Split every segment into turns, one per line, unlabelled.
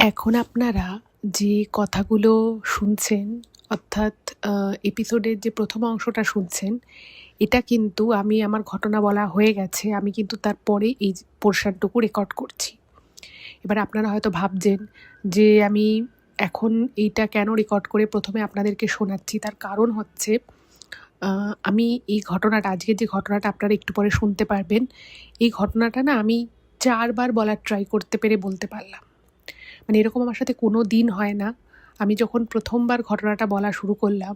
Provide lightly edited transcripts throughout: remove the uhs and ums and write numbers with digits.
এখন আপনারা যে কথাগুলো শুনছেন, অর্থাৎ এপিসোডের যে প্রথম অংশটা শুনছেন, এটা কিন্তু আমি আমার ঘটনা বলা হয়ে গেছে। আমি কিন্তু তারপরে এই পোর্শনটুকু রেকর্ড করছি। এবার আপনারা হয়তো ভাবছেন যে আমি এখন এইটা কেন রেকর্ড করে প্রথমে আপনাদেরকে শোনাচ্ছি। তার কারণ হচ্ছে আমি এই ঘটনাটা, আজকের যে ঘটনাটা আপনারা একটু পরে শুনতে পারবেন, এই ঘটনাটা না আমি 4 বার বলার ট্রাই করতে পেরে বলতে পারলাম। মানে এরকম আমার সাথে কোনো দিন হয় না। আমি যখন প্রথমবার ঘটনাটা বলা শুরু করলাম,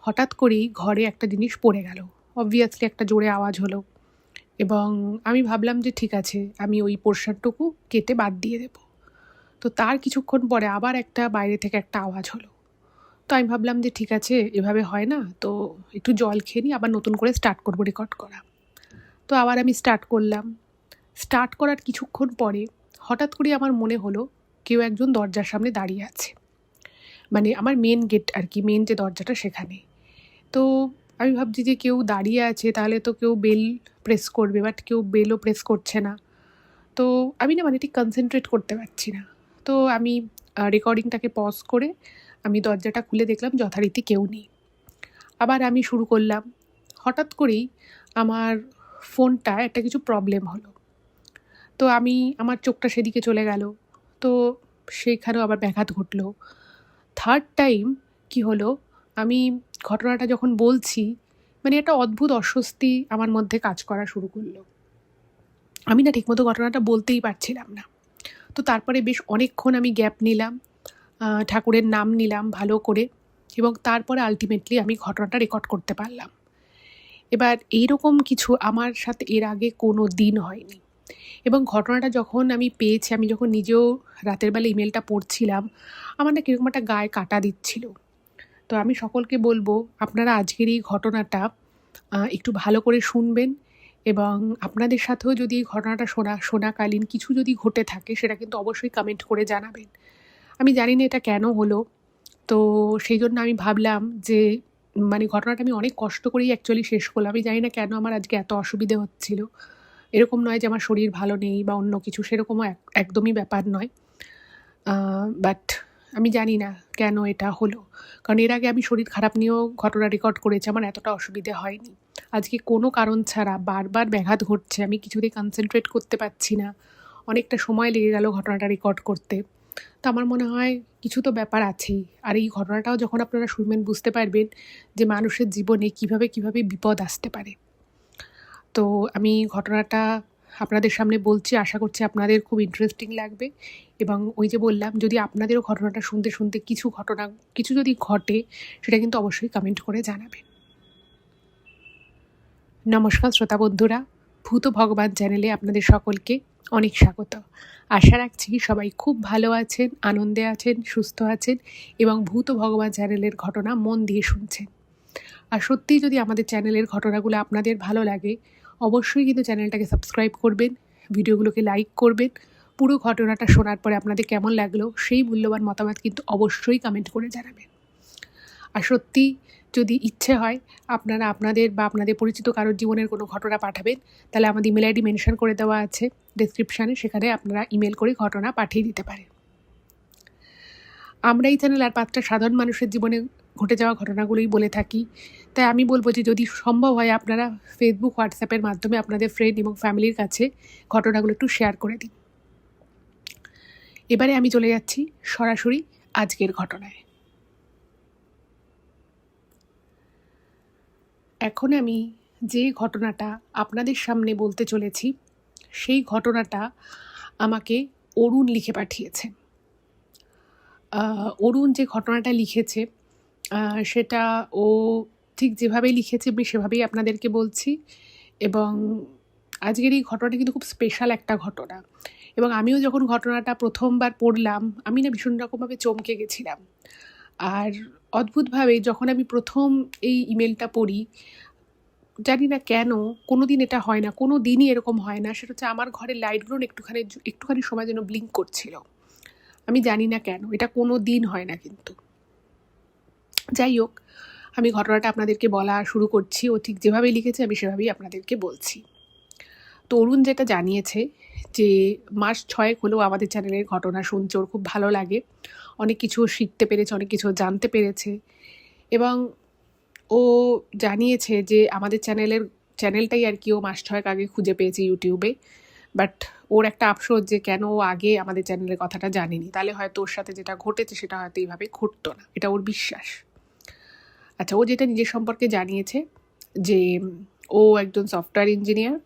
হঠাৎ করেই ঘরে একটা জিনিস পড়ে গেল। অবভিয়াসলি একটা জোরে আওয়াজ হলো এবং আমি ভাবলাম যে ঠিক আছে, আমি ওই পোর্শনটুকু কেটে বাদ দিয়ে দেব। তো তার কিছুক্ষণ পরে আবার একটা বাইরে থেকে একটা আওয়াজ হলো। তো আমি ভাবলাম যে ঠিক আছে, এভাবে হয় না, তো একটু জল খেয়ে নিই, আবার নতুন করে স্টার্ট করবো রেকর্ড করা। তো আবার আমি স্টার্ট করলাম। স্টার্ট করার কিছুক্ষণ পরে হঠাৎ করে আমার মনে হলো কেউ একজন দরজার সামনে দাঁড়িয়ে আছে। মানে আমার মেন গেট আর কি, মেন যে দরজাটা সেখানে। তো আমি ভাবছি যে কেউ দাঁড়িয়ে আছে, তাহলে তো কেউ বেল প্রেস করবে, বাট কেউ বেলও প্রেস করছে না। তো আমি না মানে ঠিক কনসেন্ট্রেট করতে পারছি না। তো আমি রেকর্ডিংটাকে পজ করে আমি দরজাটা খুলে দেখলাম যথারীতি কেউ নেই। আবার আমি শুরু করলাম। হঠাৎ করেই আমার ফোনটা একটা কিছু প্রবলেম হলো। তো আমার চোখটা সেদিকে চলে গেল। তো সেইখানেও আবার ব্যাঘাত ঘটলো। থার্ড টাইম কি হলো, আমি ঘটনাটা যখন বলছি, মানে একটা অদ্ভুত অস্বস্তি আমার মধ্যে কাজ করা শুরু করলো। আমি না ঠিকমতো ঘটনাটা বলতেই পারছিলাম না। তো তারপরে বেশ অনেকক্ষণ আমি গ্যাপ নিলাম, ঠাকুরের নাম নিলাম ভালো করে, এবং তারপরে আলটিমেটলি আমি ঘটনাটা রেকর্ড করতে পারলাম। এবার এইরকম কিছু আমার সাথে এর আগে কোনো দিন হয়নি। এবং ঘটনাটা যখন আমি পেয়েছি, আমি যখন নিজেও রাতের বেলা ইমেলটা পড়ছিলাম, আমার না কীরকম একটা গায়ে কাঁটা দিচ্ছিল। তো আমি সকলকে বলবো, আপনারা আজকের এই ঘটনাটা একটু ভালো করে শুনবেন, এবং আপনাদের সাথেও যদি এই ঘটনাটা শোনাকালীন কিছু যদি ঘটে থাকে, সেটা কিন্তু অবশ্যই কমেন্ট করে জানাবেন। আমি জানি না এটা কেন হলো। তো সেই জন্য আমি ভাবলাম যে মানে ঘটনাটা আমি অনেক কষ্ট করেই অ্যাকচুয়ালি শেষ করলাম। আমি জানি না কেন আমার আজকে এত অসুবিধে হচ্ছিল। এরকম নয় যে আমার শরীর ভালো নেই বা অন্য কিছু, সেরকমও একদমই ব্যাপার নয়। বাট আমি জানি না কেন এটা হলো। কারণ এর আগে আমি শরীর খারাপ নিয়েও ঘটনা রেকর্ড করেছি, আমার এতটা অসুবিধে হয়নি। আজকে কোনো কারণ ছাড়া বারবার ব্যাঘাত ঘটছে, আমি কিছুতেই কনসেন্ট্রেট করতে পারছি না। অনেকটা সময় লেগে গেল ঘটনাটা রেকর্ড করতে। তো আমার মনে হয় কিছু তো ব্যাপার আছেই। আর এই ঘটনাটাও যখন আপনারা শুনবেন বুঝতে পারবেন যে মানুষের জীবনে কিভাবে বিপদ আসতে পারে। তো আমি ঘটনাটা আপনাদের সামনে বলছি, আশা করছি আপনাদের খুব ইন্টারেস্টিং লাগবে। এবং ওই যে বললাম, যদি আপনাদেরও ঘটনাটা শুনতে কিছু যদি ঘটে, সেটা কিন্তু অবশ্যই কমেন্ট করে জানাবেন। নমস্কার শ্রোতা বন্ধুরা, ভূত ভগবান চ্যানেলে আপনাদের সকলকে অনেক স্বাগত। আশা রাখছি সবাই খুব ভালো আছেন, আনন্দে আছেন, সুস্থ আছেন এবং ভূত ভগবান চ্যানেলের ঘটনা মন দিয়ে শুনছেন। আর সত্যিই যদি আমাদের চ্যানেলের ঘটনাগুলো আপনাদের ভালো লাগে, অবশ্যই কিন্তু চ্যানেলটাকে সাবস্ক্রাইব করবেন, ভিডিওগুলোকে লাইক করবেন। পুরো ঘটনাটা শোনার পরে আপনাদের কেমন লাগলো সেই মূল্যবান মতামত কিন্তু অবশ্যই কমেন্ট করে জানাবেন। আর সত্যি যদি ইচ্ছে হয় আপনারা আপনাদের বা আপনাদের পরিচিত কারোর জীবনের কোনো ঘটনা পাঠাবেন, তাহলে আমাদের ইমেল আইডি মেনশন করে দেওয়া আছে ডেসক্রিপশানে, সেখানে আপনারা ইমেল করে ঘটনা পাঠিয়ে দিতে পারেন। আমরা এই চ্যানেল আর 5টা সাধারণ মানুষের জীবনে ঘটে যাওয়া ঘটনাগুলোই বলে থাকি। তাই আমি বলবো যে যদি সম্ভব হয় আপনারা ফেসবুক, হোয়াটসঅ্যাপের মাধ্যমে আপনাদের ফ্রেন্ড এবং ফ্যামিলির কাছে ঘটনাগুলো একটু শেয়ার করে দিন। এবারে আমি চলে যাচ্ছি সরাসরি আজকের ঘটনায়। এখন আমি যে ঘটনাটা আপনাদের সামনে বলতে চলেছি, সেই ঘটনাটা আমাকে অরুণ লিখে পাঠিয়েছে। অরুণ যে ঘটনাটা লিখেছে, সেটা ও ঠিক যেভাবে লিখেছে আমি সেভাবেই আপনাদেরকে বলছি। এবং আজকের এই ঘটনাটা কিন্তু খুব স্পেশাল একটা ঘটনা। এবং আমিও যখন ঘটনাটা প্রথমবার পড়লাম, আমি না ভীষণ রকমভাবে চমকে গেছিলাম। আর অদ্ভুতভাবে যখন আমি প্রথম এই ইমেলটা পড়ি, জানি না কেন কোনো দিন এটা হয় না, কোনো দিনই এরকম হয় না। সেটা হচ্ছে আমার ঘরের লাইটগুলো একটুখানি সময় যেন ব্লিঙ্ক করছিল। আমি জানি না কেন, এটা কোনো দিন হয় না কিন্তু। যাই হোক, আমি ঘটনাটা আপনাদেরকে বলা শুরু করছি। ও ঠিক যেভাবে লিখেছে আমি সেভাবেই আপনাদেরকে বলছি। তো অরুণ যেটা জানিয়েছে যে মাস 6 হলেও আমাদের চ্যানেলের ঘটনা শুনছে, ওর খুব ভালো লাগে, অনেক কিছু শিখতে পেরেছে, অনেক কিছু জানতে পেরেছে। এবং ও জানিয়েছে যে আমাদের চ্যানেলটাই আর কি ও মাস 6 আগে খুঁজে পেয়েছে ইউটিউবে। বাট ওর একটা আফসোস যে কেন ও আগে আমাদের চ্যানেলের কথাটা জানেনি, তাহলে হয়তো ওর সাথে যেটা ঘটেছে সেটা হয়তো এইভাবে ঘটতো না, এটা ওর বিশ্বাস। আচ্ছা, ও যেটা নিজের সম্পর্কে জানিয়েছে যে ও একজন সফটওয়্যার ইঞ্জিনিয়ার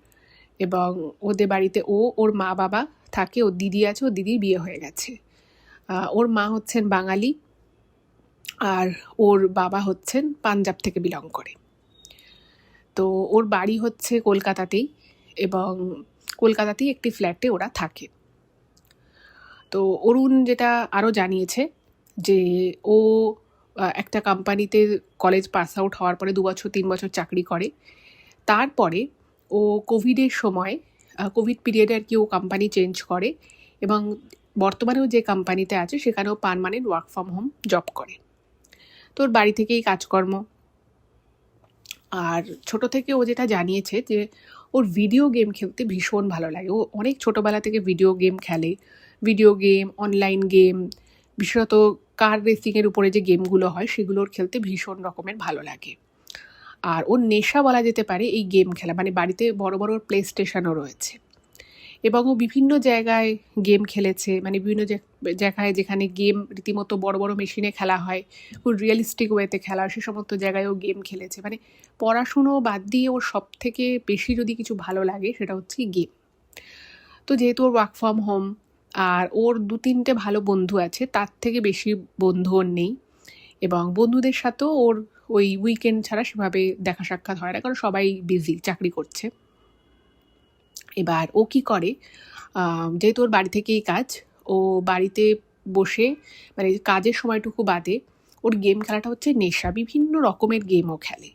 এবং ওদের বাড়িতে ওর মা বাবা থাকে, ওর দিদি আছে, ওর দিদির বিয়ে হয়ে গেছে। ওর মা হচ্ছেন বাঙালি আর ওর বাবা হচ্ছেন পাঞ্জাব থেকে বিলং করে। তো ওর বাড়ি হচ্ছে কলকাতাতেই এবং কলকাতাতেই একটি ফ্ল্যাটে ওরা থাকে। তো অরুণ যেটা আরও জানিয়েছে যে ও একটা কোম্পানিতে কলেজ পাস আউট হওয়ার পরে 2 বছর 3 বছর চাকরি করে। তারপরে ও কোভিডের সময় কোভিড পিরিয়ডে আর কি ও কোম্পানি চেঞ্জ করে এবং বর্তমানেও যে কোম্পানিতে আছে সেখানেও permanent work from home job করে। তো ওর বাড়ি থেকেই কাজকর্ম। আর ছোট থেকে ও যেটা জানিয়েছে যে ওর ভিডিও গেম খেলতে ভীষণ ভালো লাগে। ও অনেক ছোটোবেলা থেকে ভিডিও গেম খেলে, ভিডিও গেম, অনলাইন গেম, বিশেষত কার রেসিংয়ের উপরে যে গেমগুলো হয় সেগুলোর খেলতে ভীষণ রকমের ভালো লাগে। আর ওর নেশা বলা যেতে পারে এই গেম খেলা, মানে বাড়িতে বড় বড় প্লে স্টেশনও রয়েছে এবং ও বিভিন্ন জায়গায় গেম খেলেছে, মানে বিভিন্ন জায়গায় যেখানে গেম রীতিমতো বড় বড় মেশিনে খেলা হয়, খুব রিয়েলিস্টিক ওয়েতে খেলা হয়, সে সমস্ত জায়গায় ও গেম খেলেছে। মানে পড়াশুনো বাদ দিয়ে ওর সব থেকে বেশি যদি কিছু ভালো লাগে সেটা হচ্ছে গেম। তো যেহেতু ওর ওয়ার্ক ফ্রম হোম আর ওর 2-3টে ভালো বন্ধু আছে, তার থেকে বেশি বন্ধু ওর নেই এবং বন্ধুদের সাথেও ওর ওই উইকেন্ড ছাড়া সেভাবে দেখা সাক্ষাৎ হয় না, কারণ সবাই বিজি, চাকরি করছে। এবার ও কি করে, যেহেতু ওর বাড়ি থেকেই কাজ, ও বাড়িতে বসে মানে কাজের সময়টুকু বাদে ওর গেম খেলাটা হচ্ছে নেশা। বিভিন্ন রকমের গেমও খেলে,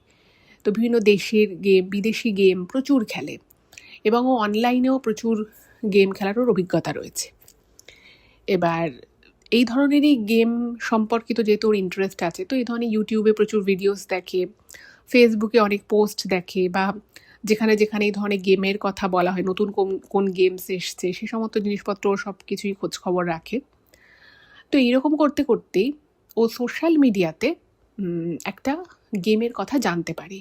তো বিভিন্ন দেশের গেম, বিদেশি গেম প্রচুর খেলে এবং ও অনলাইনেও প্রচুর গেম খেলার ওর অভিজ্ঞতা রয়েছে। এবার এই ধরনেরই গেম সম্পর্কিত যেহেতু ওর ইন্টারেস্ট আছে, তো এই ধরনের ইউটিউবে প্রচুর ভিডিওস দেখে, ফেসবুকে অনেক পোস্ট দেখে, বা যেখানে যেখানে এই ধরনের গেমের কথা বলা হয়, নতুন কোন গেমস এসছে সে সমস্ত জিনিসপত্র ও সব কিছুই খোঁজ খবর রাখে। তো এইরকম করতে করতেই ও সোশ্যাল মিডিয়াতে একটা গেমের কথা জানতে পারে,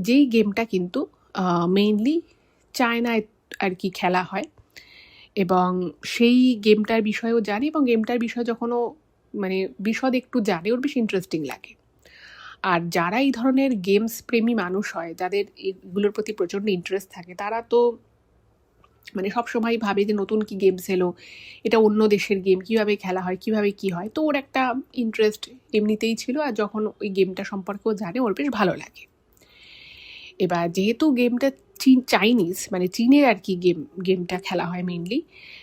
যেই গেমটা কিন্তু মেইনলি চায়নায় আর কি খেলা হয় এবং সেই গেমটার বিষয়েও জানে এবং গেমটার বিষয়ে যখন ও মানে বিশদ একটু জানে ওর বেশ ইন্টারেস্টিং লাগে। আর যারা এই ধরনের গেমস প্রেমী মানুষ হয়, যাদের এগুলোর প্রতি প্রচণ্ড ইন্টারেস্ট থাকে, তারা তো মানে সবসময় ভাবে যে নতুন কি গেমস এলো, এটা অন্য দেশের গেম, কীভাবে খেলা হয়, কীভাবে কী হয়। তো ওর একটা ইন্টারেস্ট এমনিতেই ছিল, আর যখন ওই গেমটা সম্পর্কেও জানে ওর বেশ ভালো লাগে। এবার যেহেতু গেমটা চাইনিজ, মানে চীনের আর কি গেমটা খেলা হয় মেইনলি,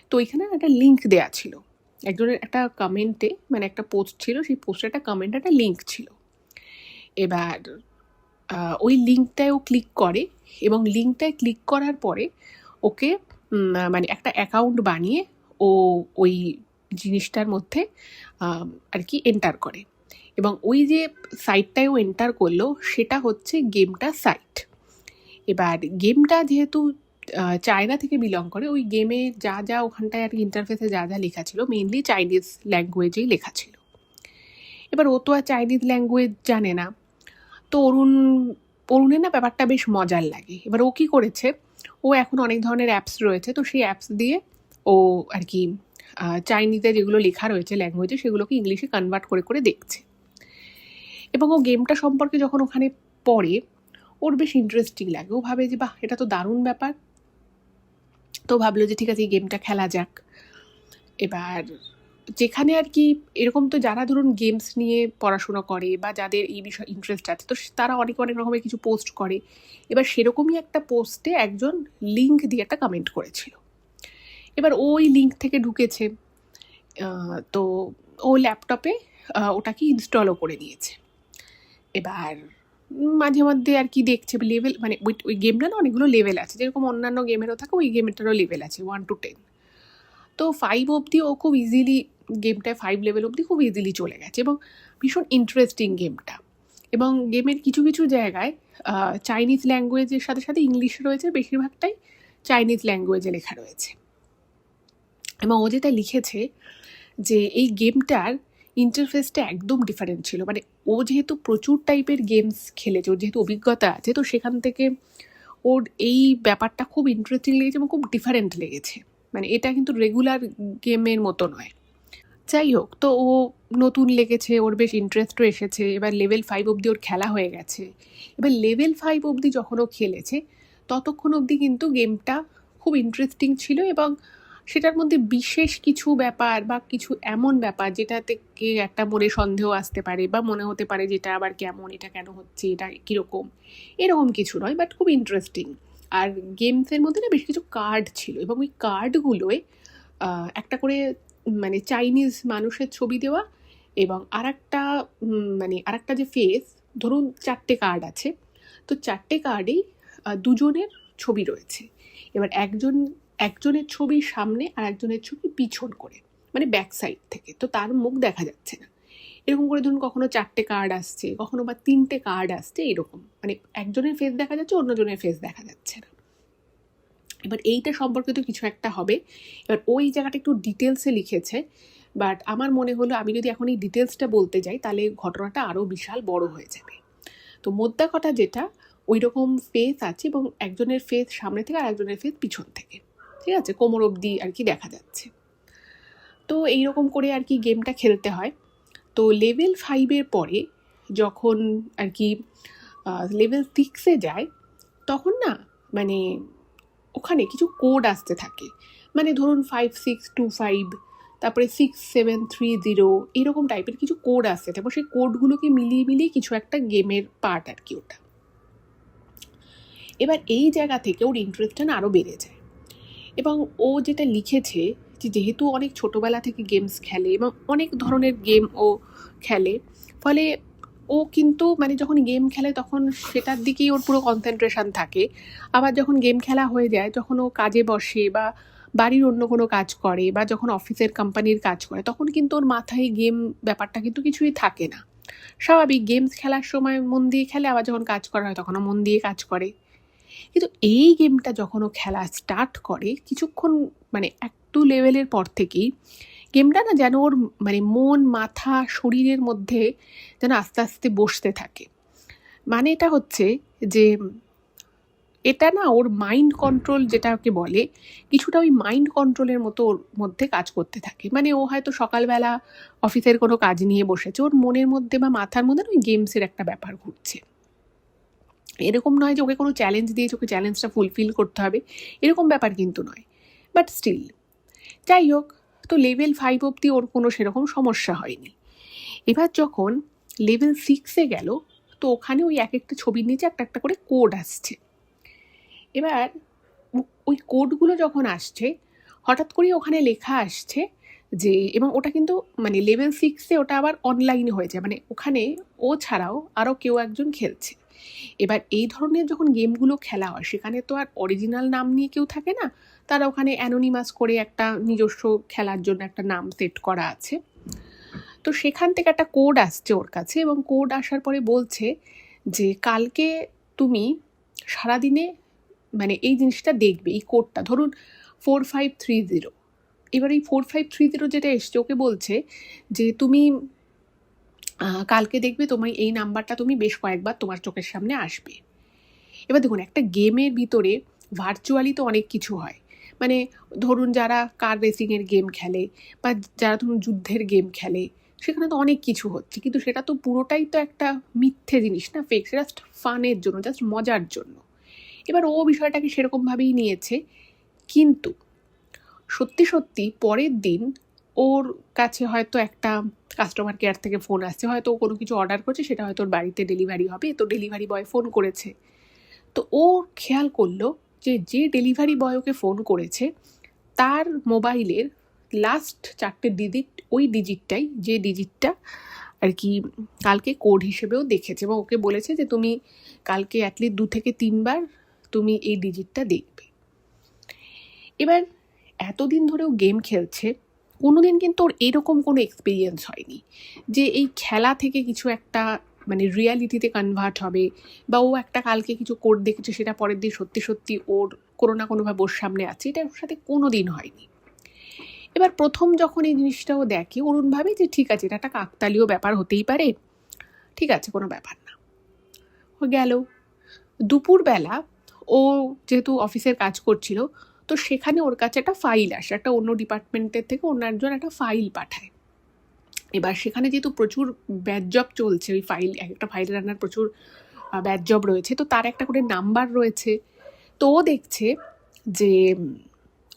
তো ওইখানে একটা লিঙ্ক দেয়া ছিল একজনের একটা কমেন্টে, মানে একটা পোস্ট ছিল, সেই পোস্টে একটা কমেন্টে একটা লিঙ্ক ছিল। এবার ওই লিঙ্কটায় ও ক্লিক করে এবং লিঙ্কটায় ক্লিক করার পরে ওকে মানে একটা অ্যাকাউন্ট বানিয়ে ও ওই জিনিসটার মধ্যে আর কি এন্টার করে এবং ওই যে সাইটটায় ও এন্টার করলো সেটা হচ্ছে গেমটা সাইট। এবার গেমটা যেহেতু চায়না থেকে বিলং করে, ওই গেমে যা যা ওখানটায় আর কি ইন্টারফেসে যা যা লেখা ছিল মেইনলি চাইনিজ ল্যাঙ্গুয়েজেই লেখা ছিল। এবার ও তো আর চাইনিজ ল্যাঙ্গুয়েজ জানে না, তো অরুণের না ব্যাপারটা বেশ মজার লাগে। এবার ও কী করেছে, ও এখন অনেক ধরনের অ্যাপস রয়েছে, তো সেই অ্যাপস দিয়ে ও আর কি চাইনিজে যেগুলো লেখা রয়েছে ল্যাঙ্গুয়েজে সেগুলোকে ইংলিশে কনভার্ট করে করে দেখছে এবং ও গেমটা সম্পর্কে যখন ওখানে পড়ে ওর বেশ ইন্টারেস্টিং লাগে। ও ভাবে যে বাহ, এটা তো দারুণ ব্যাপার। তো ভাবলো যে ঠিক আছে এই গেমটা খেলা যাক। এবার যেখানে আর কি এরকম, তো যারা ধরুন গেমস নিয়ে পড়াশোনা করে বা যাদের এই বিষয়ে ইন্টারেস্ট আছে, তো তারা অনেক অনেক রকমের কিছু পোস্ট করে। এবার সেরকমই একটা পোস্টে একজন লিঙ্ক দিয়ে একটা কমেন্ট করেছিল। এবার ওই লিঙ্ক থেকে ঢুকেছে, তো ও ল্যাপটপে ওটাকে ইনস্টলও করে নিয়েছে। এবার মাঝে মধ্যে আর কি দেখছে লেভেল, মানে ওই গেমটা না অনেকগুলো লেভেল আছে, যেরকম অন্যান্য গেমেরও থাকে ওই গেমটারও লেভেল আছে 1 to 10। তো 5 অবধি ও খুব ইজিলি, গেমটায় 5 লেভেল অবধি খুব ইজিলি চলে গেছে এবং ভীষণ ইন্টারেস্টিং গেমটা। এবং গেমের কিছু কিছু জায়গায় চাইনিজ ল্যাঙ্গুয়েজের সাথে সাথে ইংলিশ রয়েছে, বেশিরভাগটাই চাইনিজ ল্যাঙ্গুয়েজে লেখা রয়েছে। এবং ও যেটা লিখেছে যে এই গেমটার ইন্টারফেসটা একদম ডিফারেন্ট ছিল। মানে ও যেহেতু প্রচুর টাইপের গেমস খেলেছে, ওর যেহেতু অভিজ্ঞতা আছে, তো সেখান থেকে ওর এই ব্যাপারটা খুব ইন্টারেস্টিং লেগেছে এবং খুব ডিফারেন্ট লেগেছে। মানে এটা কিন্তু রেগুলার গেমের মতো নয়। যাই হোক, তো ও নতুন লেগেছে, ওর বেশ ইন্টারেস্টও এসেছে। এবার লেভেল 5 অবধি ওর খেলা হয়ে গেছে। এবার লেভেল 5 অবধি যখন ও খেলেছে ততক্ষণ অবধি কিন্তু গেমটা খুব ইন্টারেস্টিং ছিল এবং সেটার মধ্যে বিশেষ কিছু ব্যাপার বা কিছু এমন ব্যাপার যেটা থেকে একটা মনে সন্দেহ আসতে পারে বা মনে হতে পারে যেটা আবার কেমন, এটা কেন হচ্ছে, এটা কীরকম, এরকম কিছু নয়, বাট খুব ইন্টারেস্টিং। আর গেমসের মধ্যে না বেশ কিছু কার্ড ছিল এবং ওই কার্ডগুলোয় একটা করে মানে চাইনিজ মানুষের ছবি দেওয়া এবং আরেকটা যে ফেস, ধরুন 4টে কার্ড আছে, তো 4টে কার্ডেই দুজনের ছবি রয়েছে। এবার একজনের ছবি সামনে আর একজনের ছবি পিছন করে, মানে ব্যাক সাইড থেকে, তো তার মুখ দেখা যাচ্ছে না। এরকম করে ধরুন কখনো 4টে কার্ড আসছে, কখনো বা 3টে কার্ড আসছে, এরকম মানে একজনের ফেস দেখা যাচ্ছে, অন্যজনের ফেস দেখা যাচ্ছে না। এবার এইটা সম্পর্কিত কিছু একটা হবে। এবার ওই জায়গাটা একটু ডিটেলসে লিখেছে, বাট আমার মনে হলো আমি যদি এখন এই ডিটেলসটা বলতে যাই তাহলে ঘটনাটা আরও বিশাল বড় হয়ে যাবে। তো মোদ্দা কথা যেটা, ওই রকম ফেস আছে এবং একজনের ফেস সামনে থেকে আর একজনের ফেস পিছন থেকে, ঠিক আছে, কোমর অবধি আর কি দেখা যাচ্ছে। তো এইরকম করে আর কি গেমটা খেলতে হয়। তো লেভেল 5-এর পরে যখন আর কি লেভেল 6-এ যায়, তখন না মানে ওখানে কিছু কোড আসতে থাকে। মানে ধরুন 5625, তারপরে 6730, এরকম টাইপের কিছু কোড আসতে থাকে। সেই কোডগুলোকে মিলিয়ে কিছু একটা গেমের পার্ট আর কি ওটা। এবার এই জায়গা থেকে ওর ইন্টারেস্টটা না আরও বেড়ে যায় এবং ও যেটা লিখেছে যে যেহেতু অনেক ছোটোবেলা থেকে গেমস খেলে এবং অনেক ধরনের গেম ও খেলে, ফলে ও কিন্তু মানে যখন গেম খেলে তখন সেটার দিকেই ওর পুরো কনসেন্ট্রেশন থাকে। আবার যখন গেম খেলা হয়ে যায়, যখন ও কাজে বসে বা বাড়ির অন্য কোনো কাজ করে বা যখন অফিসের কোম্পানির কাজ করে, তখন কিন্তু ওর মাথায় গেম ব্যাপারটা কিন্তু কিছুই থাকে না। স্বাভাবিক, গেমস খেলার সময় মন দিয়ে খেলে, আবার যখন কাজ করা হয় তখনও মন দিয়ে কাজ করে। কিন্তু এই গেমটা যখন ও খেলা স্টার্ট করে, কিছুক্ষণ মানে একটু লেভেলের পর থেকেই গেমটা না যেন ওর মানে মন, মাথা, শরীরের মধ্যে যেন আস্তে আস্তে বসতে থাকে। মানে এটা হচ্ছে যে এটা না ওর মাইন্ড কন্ট্রোল যেটাকে বলে, কিছুটা ওই মাইন্ড কন্ট্রোলের মতো ওর মধ্যে কাজ করতে থাকে। মানে ও হয়তো সকালবেলা অফিসের কোনো কাজ নিয়ে বসেছে, ওর মনের মধ্যে বা মাথার মধ্যে ওই গেমসের একটা ব্যাপার ঘুরছে। এরকম নয় যে ওকে কোনো চ্যালেঞ্জ দিয়েছে, ওকে চ্যালেঞ্জটা ফুলফিল করতে হবে, এরকম ব্যাপার কিন্তু নয়, বাট স্টিল। যাই হোক, তো লেভেল 5 অবধি ওর কোনো সেরকম সমস্যা হয়নি। এবার যখন লেভেল 6-এ গেল, তো ওখানে ওই এক একটা ছবির নিচে একটা একটা করে কোড আসছে। এবার ওই কোডগুলো যখন আসছে, হঠাৎ করে ওখানে লেখা আসছে যে, এবং ওটা কিন্তু মানে লেভেল 6-এ ওটা আবার অনলাইনে হয়ে যায়, মানে ওখানে ও ছাড়াও আরও কেউ একজন খেলছে। এবার এই ধরনের যখন গেমগুলো খেলা হয়, সেখানে তো আর অরিজিনাল নাম নিয়ে কেউ থাকে না, তারা ওখানে অ্যানোনিমাস করে একটা নিজস্ব খেলার জন্য একটা নাম সেট করা আছে। তো সেখান থেকে একটা কোড আসছে ওর কাছে এবং কোড আসার পরে বলছে যে কালকে তুমি সারাদিনে মানে এই জিনিসটা দেখবে, এই কোডটা ধরুন 4530। এবার এই 4530 যেটা এসছে, ওকে বলছে যে তুমি কালকে দেখবে তোমার এই নাম্বারটা তুমি বেশ কয়েকবার তোমার চোখের সামনে আসবে। এবার দেখুন, একটা গেমের ভিতরে ভার্চুয়ালি তো অনেক কিছু হয়। মানে ধরুন যারা কার রেসিংয়ের গেম খেলে বা যারা ধরুন যুদ্ধের গেম খেলে, সেখানে তো অনেক কিছু হচ্ছে, কিন্তু সেটা তো পুরোটাই তো একটা মিথ্যে জিনিস না, ফেক, জাস্ট ফানের জন্য, জাস্ট মজার জন্য। এবার ও বিষয়টাকে সেরকমভাবেই নিয়েছে। কিন্তু সত্যি সত্যি পরের দিন ওর কাছে হয়তো একটা কাস্টমার কেয়ার থেকে ফোন আসছে, হয়তো ও কোনো কিছু অর্ডার করছে, সেটা হয়তো ওর বাড়িতে ডেলিভারি হবে, তো ডেলিভারি বয় ফোন করেছে। তো ও খেয়াল করলো যে যে ডেলিভারি বয় ওকে ফোন করেছে তার মোবাইলের লাস্ট 4টে ডিজিট ওই ডিজিটটাই, যে ডিজিটটা আর কি কালকে কোড হিসেবেও দেখেছে, এবং ওকে বলেছে যে তুমি কালকে অ্যাটলিস্ট 2 থেকে 3 বার তুমি এই ডিজিটটা দেখবে। এবার এতদিন ধরেও গেম খেলছে, কোনোদিন কিন্তু ওর এরকম কোনো এক্সপিরিয়েন্স হয়নি যে এই খেলা থেকে কিছু একটা মানে রিয়ালিটিতে কনভার্ট হবে, বা ও একটা কালকে কিছু কোড দেখেছে সেটা পরের দিন সত্যি সত্যি ওর কোনো না কোনোভাবে ওর সামনে আছে, এটা ওর সাথে কোনো দিন হয়নি। এবার প্রথম যখন এই জিনিসটাও দেখে, অরুণ ভাবে যে ঠিক আছে, এটা একটা কাকতালীয় ব্যাপার হতেই পারে, ঠিক আছে, কোনো ব্যাপার না। ও গেল। দুপুরবেলা ও যেহেতু অফিসের কাজ করছিল, তো সেখানে ওর কাছে একটা ফাইল আসে, একটা অন্য ডিপার্টমেন্টের থেকে অন্য একজন একটা ফাইল পাঠায়। এবার সেখানে যেহেতু প্রচুর ব্যাড জব চলছে, ওই একটা ফাইল রান্নার প্রচুর ব্যাড জব রয়েছে, তো তার একটা করে নাম্বার রয়েছে। তো ও দেখছে যে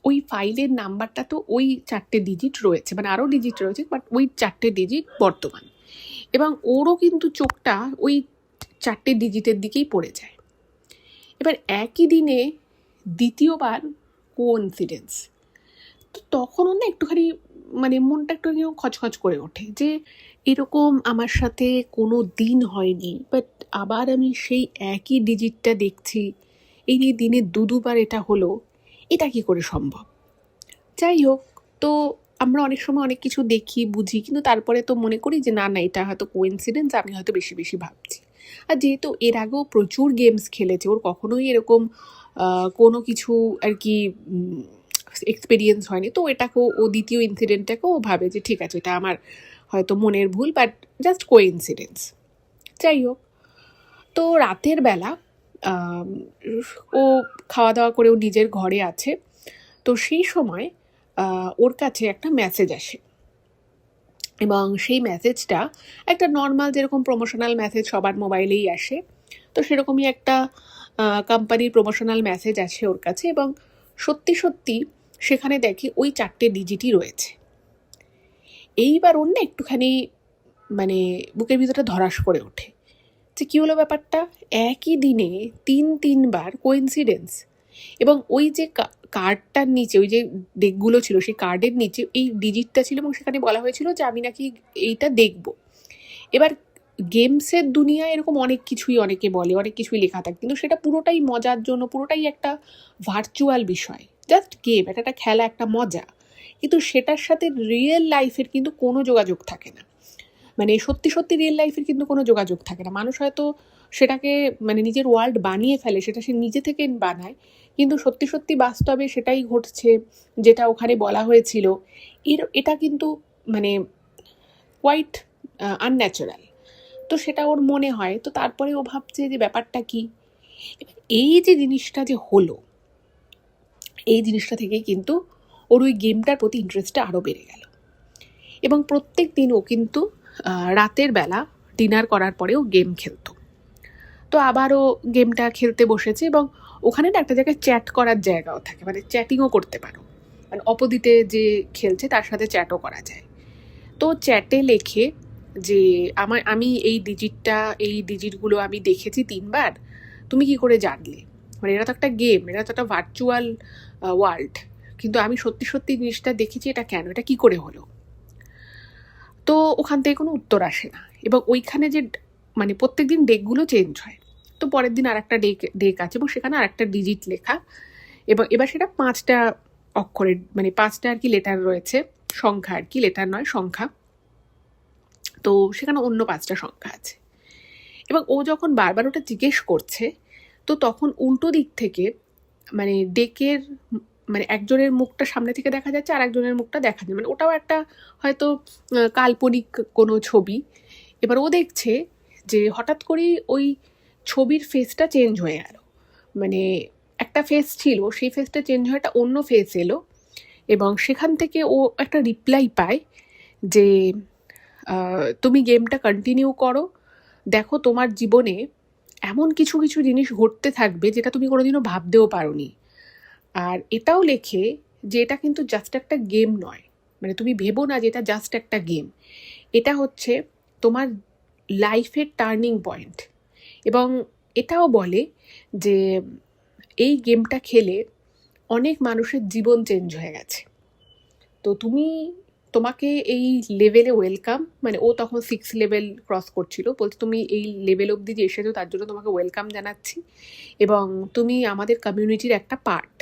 ওই ফাইলের নাম্বারটা তো ওই 4টে ডিজিট রয়েছে, মানে আরও ডিজিট রয়েছে, বাট ওই 4টে ডিজিট বর্তমান। এবং ওরও কিন্তু চোখটা ওই 4টে ডিজিটের দিকেই পড়ে যায়। এবার একই দিনে দ্বিতীয়বার কোইন্সিডেন্স। তো তখন ওর না একটুখানি মানে মনটা একটু খচখচ করে ওঠে যে এরকম আমার সাথে কোনো দিন হয়নি, বাট আবার আমি সেই একই ডিজিটটা দেখছি, এই দিনে দুবার এটা হলো, এটা কি করে সম্ভব? যাই হোক, তো আমরা অনেক সময় অনেক কিছু দেখি বুঝি, কিন্তু তারপরে তো মনে করি যে না না, এটা হয়তো কোইন্সিডেন্স, আমি হয়তো বেশি বেশি ভাবছি। আর যেহেতু এর আগেও প্রচুর গেমস খেলেছে, ওর কখনোই এরকম কোনো কিছু আর কি এক্সপিরিয়েন্স হয়নি, তো এটাকেও ও দ্বিতীয় ইনসিডেন্টটাকেও ও ভাবে যে ঠিক আছে, এটা আমার হয়তো মনের ভুল, বাট জাস্ট কোইন্সিডেন্স। যাই হোক, তো রাতের বেলা ও খাওয়া দাওয়া করে ও নিজের ঘরে আছে। তো সেই সময় ওর কাছে একটা মেসেজ আসে, এবং সেই মেসেজটা একটা নর্মাল যেরকম প্রমোশনাল মেসেজ সবার মোবাইলেই আসে, তো সেরকমই একটা কোম্পানির প্রমোশনাল মেসেজ আসে ওর কাছে। এবং সত্যি সত্যি সেখানে দেখি ওই 4টে ডিজিটই রয়েছে। এইবার ওর না একটুখানি মানে বুকের ভিতরটা ধরাস করে ওঠে যে কী হলো ব্যাপারটা, একই দিনে তিনবার কোইন্সিডেন্স। এবং ওই যে কার্ডটার নিচে ওই যে ডেকগুলো ছিল, সেই কার্ডের নিচে এই ডিজিটটা ছিল, এবং সেখানে বলা হয়েছিল যে আমি নাকি এইটা দেখব। এবার গেমসের দুনিয়ায় এরকম অনেক কিছুই অনেকে বলে, অনেক কিছুই লেখা থাকে, কিন্তু সেটা পুরোটাই মজার জন্য, পুরোটাই একটা ভার্চুয়াল বিষয়, জাস্ট গেম, এটা একটা খেলা, একটা মজা, কিন্তু সেটার সাথে রিয়েল লাইফের কিন্তু কোনো যোগাযোগ থাকে না। মানে সত্যি সত্যি রিয়েল লাইফের কিন্তু কোনো যোগাযোগ থাকে না। মানুষ হয়তো সেটাকে মানে নিজের ওয়ার্ল্ড বানিয়ে ফেলে, সেটা সে নিজে থেকে বানায়, কিন্তু সত্যি সত্যি বাস্তবে সেটাই ঘটছে যেটা ওখানে বলা হয়েছিল। এটা কিন্তু মানে কোয়াইট আনন্যাচারাল। তো সেটা ওর মনে হয়, তো তারপরে ও ভাবছে যে ব্যাপারটা কি। এই যে জিনিসটা যে হলো, এই জিনিসটা থেকেই কিন্তু ওর ওই গেমটার প্রতি ইন্টারেস্টটা আরও বেড়ে গেল। এবং প্রত্যেক দিন ও কিন্তু রাতের বেলা ডিনার করার পরেও গেম খেলতো। তো আবারও গেমটা খেলতে বসেছে, এবং ওখানে না একটা জায়গায় চ্যাট করার জায়গাও থাকে, মানে চ্যাটিংও করতে পারো, মানে অপোজিটে যে খেলছে তার সাথে চ্যাটও করা যায়। তো চ্যাটে লেখে যে আমি এই ডিজিটগুলো আমি দেখেছি 3বার, তুমি কি করে জানলে? মানে এটা তো একটা গেম, এটা তো একটা ভার্চুয়াল ওয়ার্ল্ড, কিন্তু আমি সত্যি সত্যি জিনিসটা দেখেছি, এটা কেন, এটা কি করে হলো? তো ওখান থেকে কোনো উত্তর আসে না। এবং ওইখানে যে মানে প্রত্যেক দিন ডেকগুলো চেঞ্জ হয়, তো পরের দিন আর একটা ডেক আছে, এবং সেখানে আর একটা ডিজিট লেখা, এবং এবার সেটা 5টা অক্ষরের, মানে 5টা আর কি লেটার রয়েছে, সংখ্যা আর কি, লেটার নয় সংখ্যা। তো সেখানে অন্য 5টা সংখ্যা আছে। এবং ও যখন বারবার ওটা জিজ্ঞেস করছে, তো তখন উল্টো দিক থেকে মানে ডেকের মানে একজনের মুখটা সামনে থেকে দেখা যাচ্ছে, আর একজনের মুখটা দেখা যায়, মানে ওটাও একটা হয়তো কাল্পনিক কোনো ছবি। এবার ও দেখছে যে হঠাৎ করেই ওই ছবির ফেসটা চেঞ্জ হয়ে গেল, মানে একটা ফেস ছিল, সেই ফেসটা চেঞ্জ হয়ে একটা অন্য ফেস এলো। এবং সেখান থেকে ও একটা রিপ্লাই পায় যে তুমি গেমটা কন্টিনিউ করো, দেখো তোমার জীবনে এমন কিছু কিছু জিনিস ঘটতে থাকবে যেটা তুমি কোনোদিনও ভাবতেও পারোনি। আর এটাও লেখে যে এটা কিন্তু জাস্ট একটা গেম নয়, মানে তুমি ভেবো না যে এটা জাস্ট একটা গেম, এটা হচ্ছে তোমার লাইফের টার্নিং পয়েন্ট। এবং এটাও বলে যে এই গেমটা খেলে অনেক মানুষের জীবন চেঞ্জ হয়ে গেছে, তো তোমাকে এই লেভেলে ওয়েলকাম, মানে ও তখন 6 লেভেল ক্রস করছিল, বলছে তুমি এই লেভেল অবধি যে এসেছো তার জন্য তোমাকে ওয়েলকাম জানাচ্ছি, এবং তুমি আমাদের কমিউনিটির একটা পার্ট।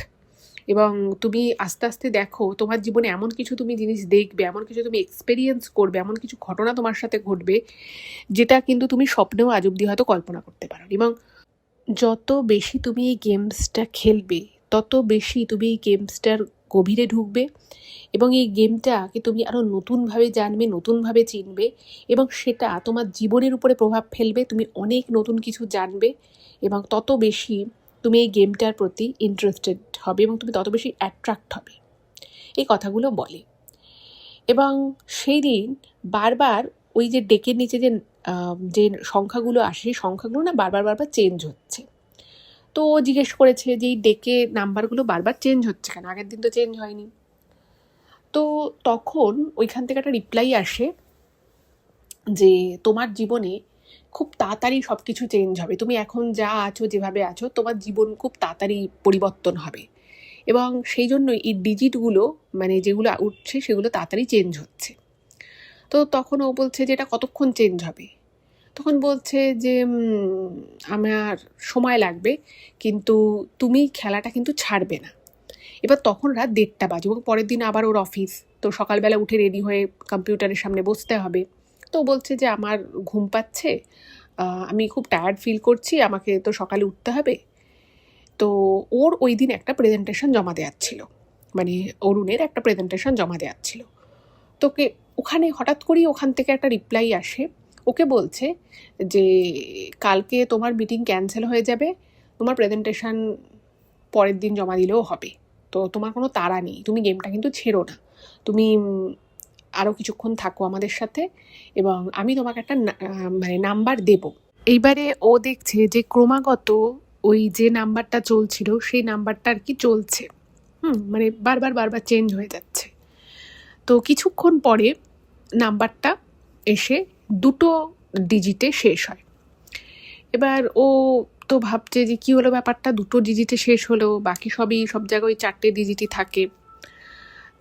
এবং তুমি আস্তে আস্তে দেখো তোমার জীবনে এমন কিছু তুমি জিনিস দেখবে, এমন কিছু তুমি এক্সপেরিয়েন্স করবে, এমন কিছু ঘটনা তোমার সাথে ঘটবে যেটা কিন্তু তুমি স্বপ্নেও আজ অবধি হয়তো কল্পনা করতে পারো। এবং যত বেশি তুমি এই গেমসটা খেলবে, তত বেশি তুমি এই গেমসটার গভীরে ঢুকবে এবং এই গেমটাকে তুমি আরও নতুনভাবে জানবে, নতুনভাবে চিনবে এবং সেটা তোমার জীবনের উপরে প্রভাব ফেলবে। তুমি অনেক নতুন কিছু জানবে এবং তত বেশি তুমি এই গেমটার প্রতি ইন্টারেস্টেড হবে এবং তুমি তত বেশি অ্যাট্রাক্ট হবে, এই কথাগুলো বলে। এবং সেই দিন বারবার ওই যে ডেকের নিচে যে সংখ্যাগুলো আসে, সেই সংখ্যাগুলো না বারবার চেঞ্জ হচ্ছে। তো ও জিজ্ঞেস করেছে যে এই ডেকে নাম্বারগুলো বারবার চেঞ্জ হচ্ছে কেন, আগের দিন তো চেঞ্জ হয়নি। তো তখন ওইখান থেকে একটা রিপ্লাই আসে যে তোমার জীবনে খুব তাড়াতাড়ি সব কিছু চেঞ্জ হবে, তুমি এখন যা আছো, যেভাবে আছো, তোমার জীবন খুব তাড়াতাড়ি পরিবর্তন হবে এবং সেই জন্য এই ডিজিটগুলো মানে যেগুলো উঠছে সেগুলো তাড়াতাড়ি চেঞ্জ হচ্ছে। তো তখন ও বলছে যে এটা কতক্ষণ চেঞ্জ হবে? তখন বলছে যে আমার সময় লাগবে, কিন্তু তুমি খেলাটা কিন্তু ছাড়বে না। এবার তখন রাত 1:30 বাজে এবং পরের দিন আবার ওর অফিস, তো সকালবেলা উঠে রেডি হয়ে কম্পিউটারের সামনে বসতে হবে। তো বলছে যে আমার ঘুম পাচ্ছে, আমি খুব টায়ার্ড ফিল করছি, আমাকে তো সকালে উঠতে হবে। তো ওর ওই দিন একটা প্রেজেন্টেশন জমা দেওয়ার ছিল, মানে অরুণের একটা প্রেজেন্টেশন জমা দেওয়ার ছিল। তোকে ওখানে হঠাৎ করেই ওখান থেকে একটা রিপ্লাই আসে, ওকে বলছে যে কালকে তোমার মিটিং ক্যান্সেল হয়ে যাবে, তোমার প্রেজেন্টেশন পরের দিন জমা দিলেও হবে, তো তোমার কোনো তাড়া নেই, তুমি গেমটা কিন্তু ছেড়ো না, তুমি আরও কিছুক্ষণ থাকো আমাদের সাথে এবং আমি তোমাকে একটা মানে নাম্বার দেব। এইবারে ও দেখছে যে ক্রমাগত ওই যে নাম্বারটা চলছিল সেই নাম্বারটা আর কি চলছে, মানে বারবার চেঞ্জ হয়ে যাচ্ছে। তো কিছুক্ষণ পরে নাম্বারটা এসে 2 ডিজিটে শেষ হয়। এবার ও তো ভাবছে যে কী হলো ব্যাপারটা, 2 ডিজিটে শেষ হলো, বাকি সব জায়গায় 4টে ডিজিটই থাকে।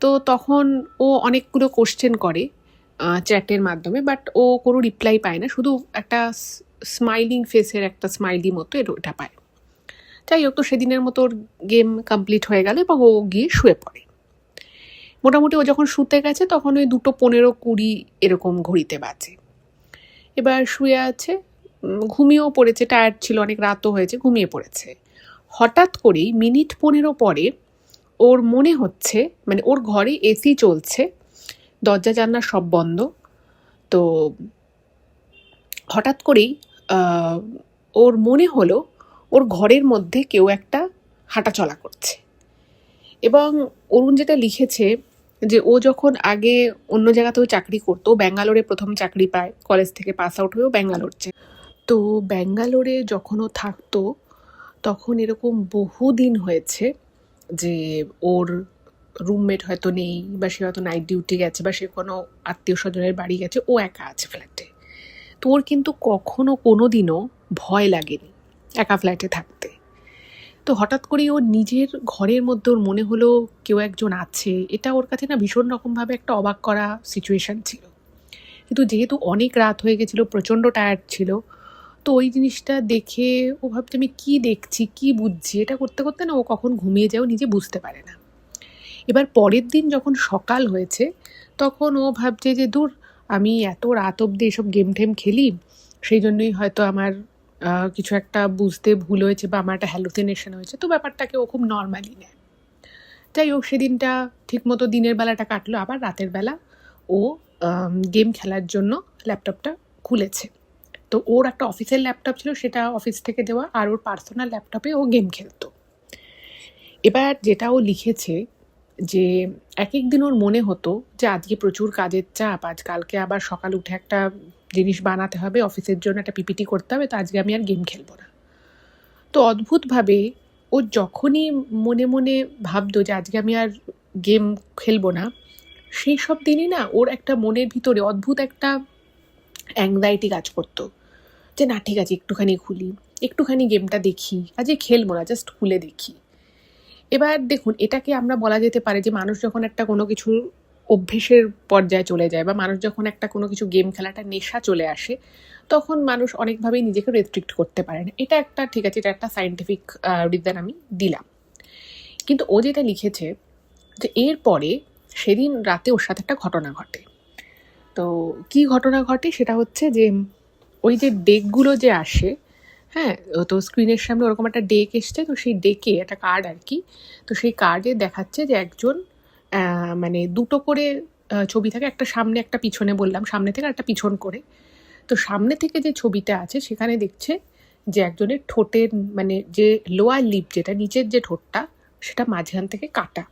তো তখন ও অনেকগুলো কোশ্চেন করে চ্যাটের মাধ্যমে, বাট ও কোনো রিপ্লাই পায় না, শুধু একটা স্মাইলিং ফেসের একটা স্মাইলি মতো এটা পায়। যাই হোক, তো সেদিনের মতো ওর গেম কমপ্লিট হয়ে গেল এবং ও গিয়ে শুয়ে পড়ে। মোটামুটি ও যখন শুতে গেছে তখন ওই 2:15-20 এরকম ঘড়িতে বাজে। এবার শুয়ে আছে, ঘুমিয়েও পড়েছে, টায়ার্ড ছিল, অনেক রাতও হয়েছে, ঘুমিয়ে পড়েছে। হঠাৎ করেই মিনিট 15 পরে ওর মনে হচ্ছে, মানে ওর ঘরে এসি চলছে, দরজা জানলা সব বন্ধ। তো হঠাৎ করেই ওর মনে হলো ওর ঘরের মধ্যে কেউ একটা হাঁটাচলা করছে। এবং অরুণ যেটা লিখেছে যে ও যখন আগে অন্য জায়গাতেও চাকরি করতো, ব্যাঙ্গালোরে প্রথম চাকরি পায়, কলেজ থেকে পাস আউট হয়েও ব্যাঙ্গালোর যায়। তো ব্যাঙ্গালোরে যখন ও থাকতো তখন এরকম বহুদিন হয়েছে যে ওর রুমমেট হয়তো নেই, বা সে হয়তো নাইট ডিউটি গেছে, বা সে কোনো আত্মীয় স্বজনের বাড়ি গেছে, ও একা আছে ফ্ল্যাটে। তো ওর কিন্তু কখনো কোনো দিনও ভয় লাগেনি একা ফ্ল্যাটে থাকতে। তো হঠাৎ করেই ওর নিজের ঘরের মধ্যে ওর মনে হলো কেউ একজন আছে, এটা ওর কাছে না ভীষণ রকমভাবে একটা অবাক করা সিচুয়েশান ছিল। কিন্তু যেহেতু অনেক রাত হয়ে গেছিলো, প্রচণ্ড টায়ার্ড ছিল, তো ওই জিনিসটা দেখে ও ভাবছে আমি কী দেখছি, কী বুঝছি, এটা করতে করতে না ও কখন ঘুমিয়ে যায় ও নিজে বুঝতে পারে না। এবার পরের দিন যখন সকাল হয়েছে তখন ও ভাবছে যে দূর, আমি এত রাত অবধি এসব গেম টেম খেলি, সেই জন্যই হয়তো আমার কিছু একটা বুঝতে ভুল হয়েছে বা আমার একটা হ্যালুসিনেশন হয়েছে, তো ব্যাপারটাকে ও খুব নর্মালি নেয়। যাই হোক, সেদিনটা ঠিকমতো দিনের বেলাটা কাটলো, আবার রাতের বেলা ও গেম খেলার জন্য ল্যাপটপটা খুলেছে। তো ওর একটা অফিসের ল্যাপটপ ছিল, সেটা অফিস থেকে দেওয়া, আর ওর পার্সোনাল ল্যাপটপে ও গেম খেলতো। এবার যেটা ও লিখেছে যে এক দিন ওর মনে হতো যে আজকে প্রচুর কাজের চাপ, কালকে আবার সকাল উঠে একটা জিনিস বানাতে হবে, অফিসের জন্য একটা পিপিটি করতে হবে, তো আজকে আমি আর গেম খেলবো না। তো অদ্ভুতভাবে ও যখনই মনে মনে ভাবতো যে আজকে আমি আর গেম খেলবো না, সেই সব দিনই না ওর একটা মনের ভিতরে অদ্ভুত একটা অ্যাংজাইটি কাজ করতো যে না ঠিক আছে, একটুখানি খুলি, একটুখানি গেমটা দেখি, আজকে খেলবো না, জাস্ট খুলে দেখি। এবার দেখুন, এটাকে আমরা বলা যেতে পারে যে মানুষ যখন একটা কোনো কিছুর অভ্যেসের পর্যায়ে চলে যায়, বা মানুষ যখন একটা কোনো কিছু গেম খেলাটা নেশা চলে আসে, তখন মানুষ অনেকভাবেই নিজেকে রেস্ট্রিক্ট করতে পারে না। এটা একটা ঠিক আছে, এটা একটা সায়েন্টিফিক রিজন আমি দিলাম। কিন্তু ও যেটা লিখেছে যে এরপরে সেদিন রাতে ওর সাথে একটা ঘটনা ঘটে। তো কি ঘটনা ঘটে সেটা হচ্ছে যে ওই যে ডেকগুলো যে আসে, হ্যাঁ, তো স্ক্রিনের সামনে ওরকম একটা ডেক এসছে, তো সেই ডেকে একটা কার্ড আর কি। তো সেই কার্ডে দেখাচ্ছে যে একজন মানে দুটো করে ছবি থাকে, একটা সামনে একটা পিছনে, বললাম সামনে থেকে একটা পিছন করে। তো সামনে থেকে যে ছবিটা আছে সেখানে দেখছে যে একজনের ঠোঁটের মানে যে লোয়ার লিপ, যেটা নিচের যে ঠোঁটটা, সেটা মাঝখান থেকে কাটা,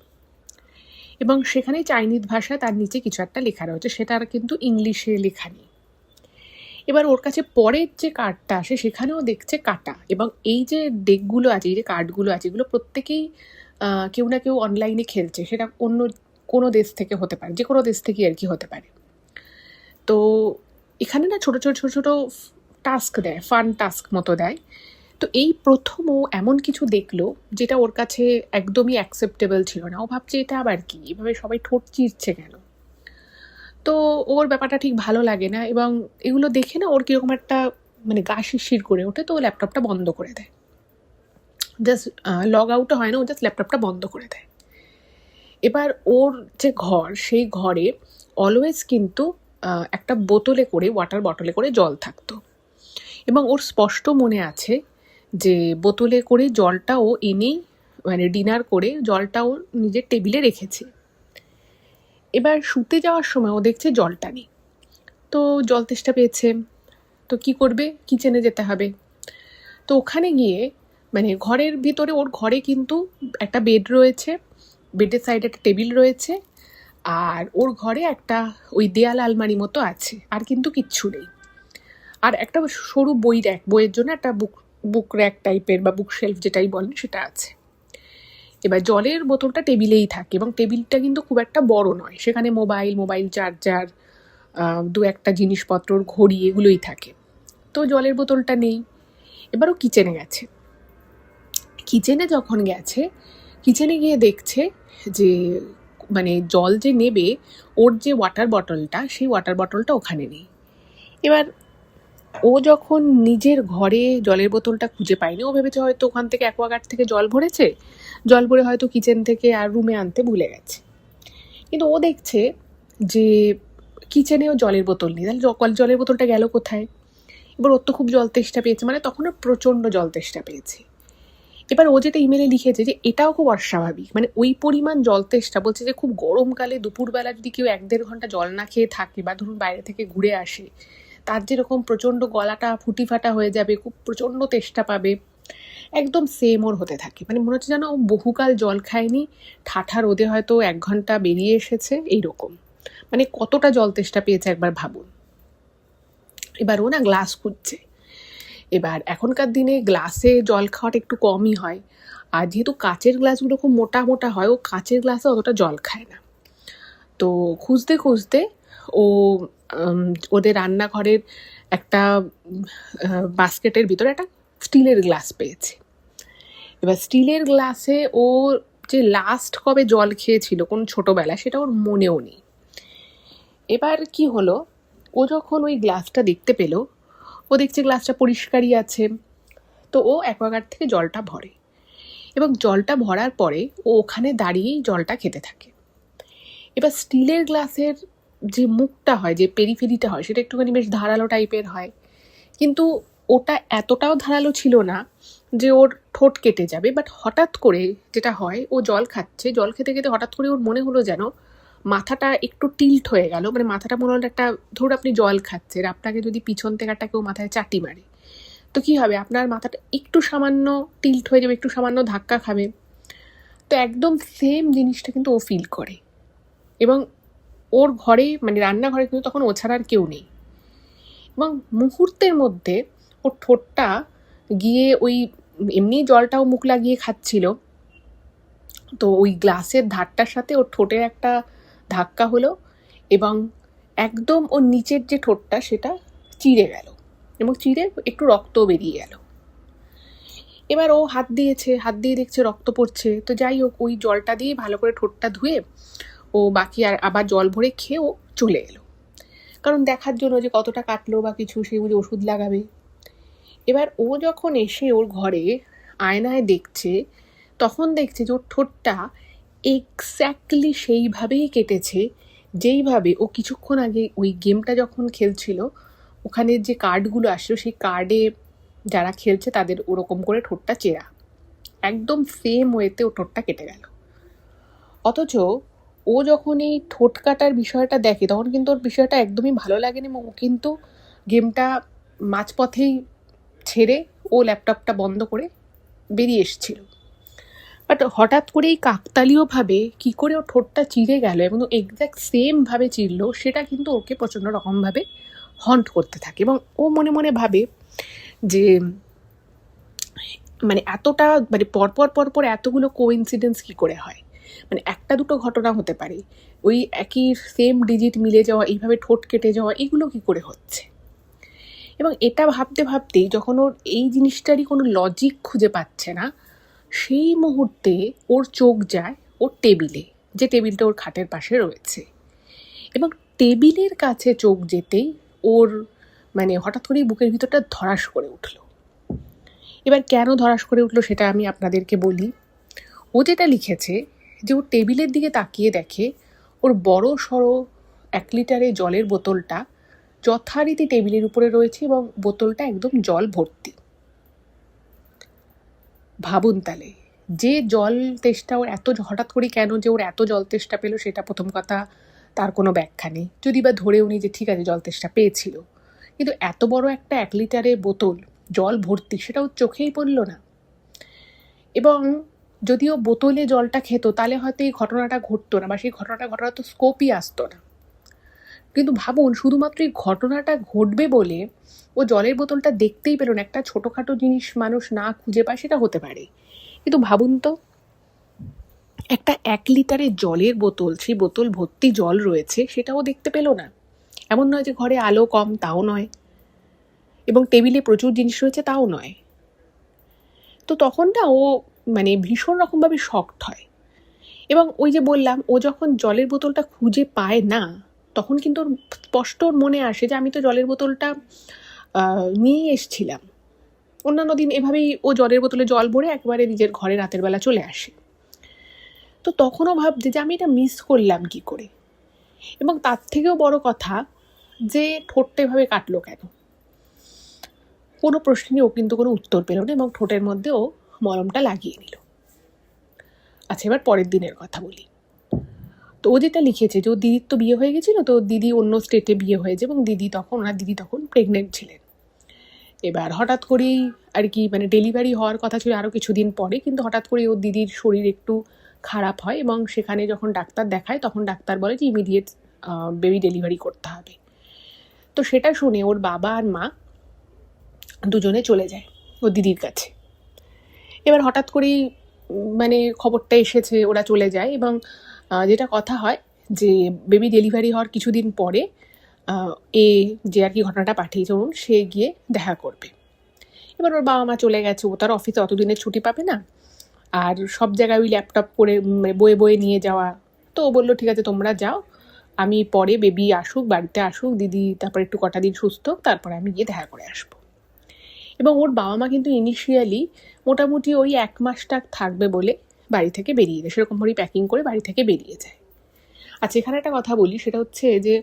এবং সেখানে চাইনিজ ভাষায় তার নিচে কিছু একটা লেখা রয়েছে, সেটা আর কিন্তু ইংলিশে লেখা নেই। এবার ওর কাছে পরের যে কার্ডটা আসে সেখানেও দেখছে কাটা, এবং এই যে ডেকগুলো আছে, এই যে কার্ডগুলো আছে, এগুলো প্রত্যেকেই কেউ না কেউ অনলাইনে খেলছে, সেটা অন্য কোনো দেশ থেকে হতে পারে, যে কোনো দেশ থেকে আর কি হতে পারে। তো এখানে না ছোটো ছোটো ছোটো ছোটো টাস্ক দেয়, ফান টাস্ক মতো দেয়। তো এই প্রথম ও এমন কিছু দেখলো যেটা ওর কাছে একদমই অ্যাকসেপ্টেবল ছিল না। ও ভাবছে এটা আবার কি, এভাবে সবাই ঠোঁট চিরছে কেন। তো ওর ব্যাপারটা ঠিক ভালো লাগে না, এবং এগুলো দেখে না ওর কীরকম একটা মানে গা শিরশির করে ওঠে। তো ও ল্যাপটপটা বন্ধ করে দেয়, জাস্ট লগ আউটও হয় না, ও জাস্ট ল্যাপটপটা বন্ধ করে দেয়। এবার ওর যে ঘর, সেই ঘরে অলওয়েজ কিন্তু একটা বোতলে করে, ওয়াটার বটলে করে জল থাকতো, এবং ওর স্পষ্ট মনে আছে যে বোতলে করে জলটা ও এনেই মানে ডিনার করে জলটা ও নিজের টেবিলে রেখেছে। এবার শুতে যাওয়ার সময় ও দেখছে জলটা নেই, তো জল তেষ্টা পেয়েছে, তো কি করবে, কিচেনে যেতে হবে। তো ওখানে গিয়ে মানে ঘরের ভিতরে, ওর ঘরে কিন্তু একটা বেড রয়েছে, বেডের সাইডে একটা টেবিল রয়েছে, আর ওর ঘরে একটা ওই দেয়াল আলমারি মতো আছে, আর কিন্তু কিচ্ছু নেই। আর একটা সরু বই র্যাক, বইয়ের জন্য একটা বুক র্যাক টাইপের বা বুক শেলফ যেটাই বলেন সেটা আছে। এবার জলের বোতলটা টেবিলেই থাকে, এবং টেবিলটা কিন্তু খুব একটা বড় নয়, সেখানে মোবাইল চার্জার, দু একটা জিনিসপত্র, ঘড়ি, এগুলোই থাকে। তো জলের বোতলটা নেই। এবারও কিচেনে গেছে, কিচেনে যখন গেছে, কিচেনে গিয়ে দেখছে যে মানে জল যে নেবে, ওর যে ওয়াটার বটলটা, সেই ওয়াটার বটলটা ওখানে নেই। এবার ও যখন নিজের ঘরে জলের বোতলটা খুঁজে পায়নি, ও ভেবেছে হয়তো ওখান থেকে অ্যাকোয়াগার্ড থেকে জল ভরেছে, জল ভরে হয়তো কিচেন থেকে আর রুমে আনতে ভুলে গেছে। কিন্তু ও দেখছে যে কিচেনেও জলের বোতল নেই, তাহলে জলের বোতলটা গেল কোথায়। এবার ওর তো খুব জল তেষ্টা পেয়েছে, মানে তখনও প্রচণ্ড জল তেষ্টা পেয়েছে। এবার ও যেটা ইমেলে লিখেছে যে এটাও খুব অস্বাভাবিক, মানে ওই পরিমাণ জল তেষ্টা, বলছে যে খুব গরমকালে দুপুরবেলা যদি কেউ 1-1.5 ঘন্টা জল না খেয়ে থাকে, বা ধরুন বাইরে থেকে ঘুরে আসে, তার যেরকম প্রচণ্ড গলাটা ফুটি ফাটা হয়ে যাবে, খুব প্রচণ্ড তেষ্টা পাবে, একদম সেম ওর হতে থাকে। মানে মনে হচ্ছে যেন ও বহুকাল জল খায়নি, ঠাঠা রোদে হয়তো 1 ঘন্টা বেরিয়ে এসেছে, এইরকম। মানে কতটা জল তেষ্টা পেয়েছে একবার ভাবুন। এবার ও না গ্লাস খুঁজছে। এবার এখনকার দিনে গ্লাসে জল খাওয়াটা একটু কমই হয়, আর যেহেতু কাচের গ্লাসগুলো খুব মোটা মোটা হয়, ও কাচের গ্লাসে অতটা জল খায় না। তো খুঁজতে খুঁজতে ও ওদের রান্নাঘরের একটা বাস্কেটের ভিতরে একটা স্টিলের গ্লাস পেয়েছে। এবার স্টিলের গ্লাসে ও যে লাস্ট কবে জল খেয়েছিল কোন ছোটোবেলায়, সেটা ওর মনেও নেই। এবার কি হলো, ও যখন ওই গ্লাসটা দেখতে পেল, ও দেখছে গ্লাসটা পরিষ্কারই আছে। তো ও অ্যাকোয়াগার্ড থেকে জলটা ভরে, এবং জলটা ভরার পরে ও ওখানে দাঁড়িয়েই জলটা খেতে থাকে। এবার স্টিলের গ্লাসের যে মুখটা হয়, যে পেরিফেরিটা হয়, সেটা একটুখানি বেশ ধারালো টাইপের হয়, কিন্তু ওটা এতটাও ধারালো ছিল না যে ওর ঠোঁট কেটে যাবে। বাট হঠাৎ করে যেটা হয়, ও জল খাচ্ছে, জল খেতে খেতে হঠাৎ করে ওর মনে হলো যেন মাথাটা একটু টিল্ট হয়ে গেল, মানে মাথাটা মনে হলো একটা, ধরুন আপনি জল খাচ্ছেন, আপনাকে যদি পিছন থেকে একটা কেউ মাথায় চাটি মারে, তো কী হবে, আপনার মাথাটা একটু সামান্য টিল্ট হয়ে যাবে, একটু সামান্য ধাক্কা খাবে। তো একদম সেম জিনিসটা কিন্তু ও ফিল করে, এবং ওর ঘরে মানে রান্নাঘরে কিন্তু তখন ও ছাড়া আর কেউ নেই, এবং মুহূর্তের মধ্যে ওর ঠোঁটটা গিয়ে ওই এমনি জলটাও মুখ লাগিয়ে খাচ্ছিল, তো ওই গ্লাসের ধারটার সাথে ওর ঠোঁটের একটা ধাক্কা হলো, এবং একদম ওর নিচের যে ঠোঁটটা সেটা চিড়ে গেল, এবং চিড়ে একটু রক্তও বেরিয়ে গেল। এবার ও হাত দিয়ে দেখছে রক্ত পড়ছে। তো যাই হোক, ওই জলটা দিয়ে ভালো করে ঠোঁটটা ধুয়ে ও বাকি আর আবার জল ভরে খেয়ে ও চলে এলো, কারণ দেখার জন্য যে কতটা কাটলো বা কিছু, সে বুঝে ওষুধ লাগাবে। এবার ও যখন এসে ওর ঘরে আয়নায় দেখছে, তখন দেখছে যে ওর ঠোঁটটা এক্স্যাক্টলি সেইভাবেই কেটেছে যেইভাবে ও কিছুক্ষণ আগে ওই গেমটা যখন খেলছিল, ওখানে যে কার্ডগুলো আসলো, সেই কার্ডে যারা খেলছে তাদের ওরকম করে ঠোঁটটা চেরা, একদম সেম ওয়েতে ও ঠোঁটটা কেটে গেল। অথচ ও যখন এই ঠোঁট কাটার বিষয়টা দেখে তখন কিন্তু ওর বিষয়টা একদমই ভালো লাগেনি, এবং ও কিন্তু গেমটা মাঝপথেই ছেড়ে ও ল্যাপটপটা বন্ধ করে বেরিয়ে এসেছিল। বাট হঠাৎ করেই কাকতালীয়ভাবে কী করে ও ঠোঁটটা চিড়ে গেল এবং এক্স্যাক্ট সেমভাবে চিরল, সেটা কিন্তু ওকে প্রচণ্ড রকমভাবে হন্ট করতে থাকে। এবং ও মনে মনে ভাবে যে মানে এতটা মানে পরপর এতগুলো কোইন্সিডেন্স কী করে হয়, মানে একটা দুটো ঘটনা হতে পারে, ওই একই সেম ডিজিট মিলে যাওয়া, এইভাবে ঠোঁট কেটে যাওয়া, এগুলো কী করে হচ্ছে। এবং এটা ভাবতে ভাবতেই যখন ওর এই জিনিসটারই কোনো লজিক খুঁজে পাচ্ছে না, সেই মুহূর্তে ওর চোখ যায় ওর টেবিলে, যে টেবিলটা ওর খাটের পাশে রয়েছে। এবং টেবিলের কাছে চোখ যেতেই ওর মানে হঠাৎ করেই বুকের ভিতরটা ধড়াস করে উঠল। এবার কেন ধড়াস করে উঠলো সেটা আমি আপনাদেরকে বলি। ও যেটা লিখেছে যে ও টেবিলের দিকে তাকিয়ে দেখে ওর বড় সড়ো 1 লিটারের জলের বোতলটা যথারীতি টেবিলের উপরে রয়েছে এবং বোতলটা একদম জল ভর্তি। ভাবুন তাহলে, যে জল তেষ্টা ওর এত হঠাৎ করে কেন যে ওর এত জল তেষ্টা পেলো সেটা প্রথম কথা, তার কোনো ব্যাখ্যা নেই, যদি বা ধরেও নি যে ঠিক আছে জল তেষ্টা পেয়েছিল, কিন্তু এত বড় একটা 1 লিটারের বোতল জল ভর্তি সেটা ওর চোখেই পড়লো না। এবং যদিও বোতলে জলটা খেত তাহলে হয়তো এই ঘটনাটা ঘটতো না, বা সেই ঘটনাটা ঘটার তো স্কোপই আসতো না। কিন্তু ভাবুন, শুধুমাত্র এই ঘটনাটা ঘটবে বলে ও জলের বোতলটা দেখতেই পেল না। একটা ছোটোখাটো জিনিস মানুষ না খুঁজে পায় সেটা হতে পারে, কিন্তু ভাবুন তো, একটা 1 লিটারের জলের বোতল, সেই বোতল ভর্তি জল রয়েছে, সেটাও দেখতে পেল না। এমন নয় যে ঘরে আলো কম, তাও নয়, এবং টেবিলে প্রচুর জিনিস রয়েছে, তাও নয়। তো তখন না ও মানে ভীষণ রকমভাবে শকড হয়। এবং ওই যে বললাম, ও যখন জলের বোতলটা খুঁজে পায় না তখন কিন্তু ওর স্পষ্ট ওর মনে আসে যে আমি তো জলের বোতলটা নিয়ে এসছিলাম। অন্যান্য দিন এভাবেই ও জলের বোতলে জল ভরে একবারে নিজের ঘরে রাতের বেলা চলে আসে। তো তখনও ভাবছে যে আমি এটা মিস করলাম কি করে। এবং তার থেকেও বড় কথা, যে ঠোঁটটা এভাবে কাটলো কেন, কোনো প্রশ্নে ও কিন্তু কোনো উত্তর পেল না এবং ঠোঁটের মধ্যে ও মলমটা লাগিয়ে নিল। আচ্ছা, এবার পরের দিনের কথা বলি। তো ও যেটা লিখেছে যে ওর দিদির তো বিয়ে হয়ে গেছিলো, তো দিদি অন্য স্টেটে বিয়ে হয়েছে এবং ওনার দিদি তখন প্রেগনেন্ট ছিলেন। এবার হঠাৎ করেই আর কি মানে ডেলিভারি হওয়ার কথা ছিল আরও কিছুদিন পরে, কিন্তু হঠাৎ করে ওর দিদির শরীর একটু খারাপ হয় এবং সেখানে যখন ডাক্তার দেখায় তখন ডাক্তার বলে যে ইমিডিয়েট বেবি ডেলিভারি করতে হবে। তো সেটা শুনে ওর বাবা আর মা দুজনে চলে যায় ওর দিদির কাছে। এবার হঠাৎ করেই মানে খবরটা এসেছে, ওরা চলে যায় এবং যেটা কথা হয় যে বেবি ডেলিভারি হওয়ার কিছুদিন পরে এ যে আর কি ঘটনাটা পাঠিয়েছে অরুণ, সে গিয়ে দেখা করবে। এবার ওর বাবা মা চলে গেছে, ও তার অফিসে অতদিনের ছুটি পাবে না, আর সব জায়গায় ওই ল্যাপটপ করে বয়ে বয়ে নিয়ে যাওয়া। তো ও বললো ঠিক আছে তোমরা যাও, আমি পরে বেবি আসুক, বাড়িতে আসুক, দিদি তারপর একটু কটা দিন সুস্থ, তারপরে আমি গিয়ে দেখা করে আসবো। এবং ওর বাবা মা কিন্তু ইনিশিয়ালি মোটামুটি ওই 1 মাসটা থাকবে বলে বাড়ি থেকে বেরিয়ে যায়, সেরকমভাবেই প্যাকিং করে বাড়ি থেকে বেরিয়ে যায়। আচ্ছা, এখানে একটা কথা বলি, সেটা হচ্ছে যে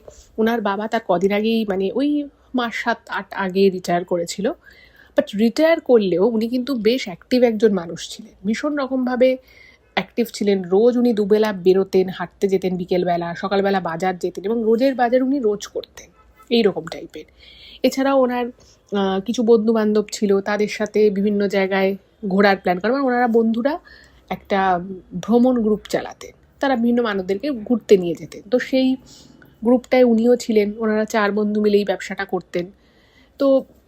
ওনার বাবা তার কদিন আগেই মানে ওই মাস 7-8 আগে রিটায়ার করেছিল। বাট রিটায়ার করলেও উনি কিন্তু বেশ অ্যাক্টিভ একজন মানুষ ছিলেন, ভীষণ রকমভাবে অ্যাক্টিভ ছিলেন। রোজ উনি দুবেলা বেরোতেন, হাঁটতে যেতেন, বিকেলবেলা সকালবেলা বাজার যেতেন, এবং রোজের বাজার উনি রোজ করতেন, এইরকম টাইপের। এছাড়াও ওনার কিছু বন্ধু বান্ধব ছিল, তাদের সাথে বিভিন্ন জায়গায় ঘোরার প্ল্যান করেন। ওনারা বন্ধুরা একটা ভ্রমণ গ্রুপ চালাতেন, তারা বিভিন্ন মানুষদেরকে ঘুরতে নিয়ে যেতেন। তো সেই গ্রুপটায় উনিও ছিলেন, ওনারা 4 বন্ধু মিলেই ব্যবসাটা করতেন। তো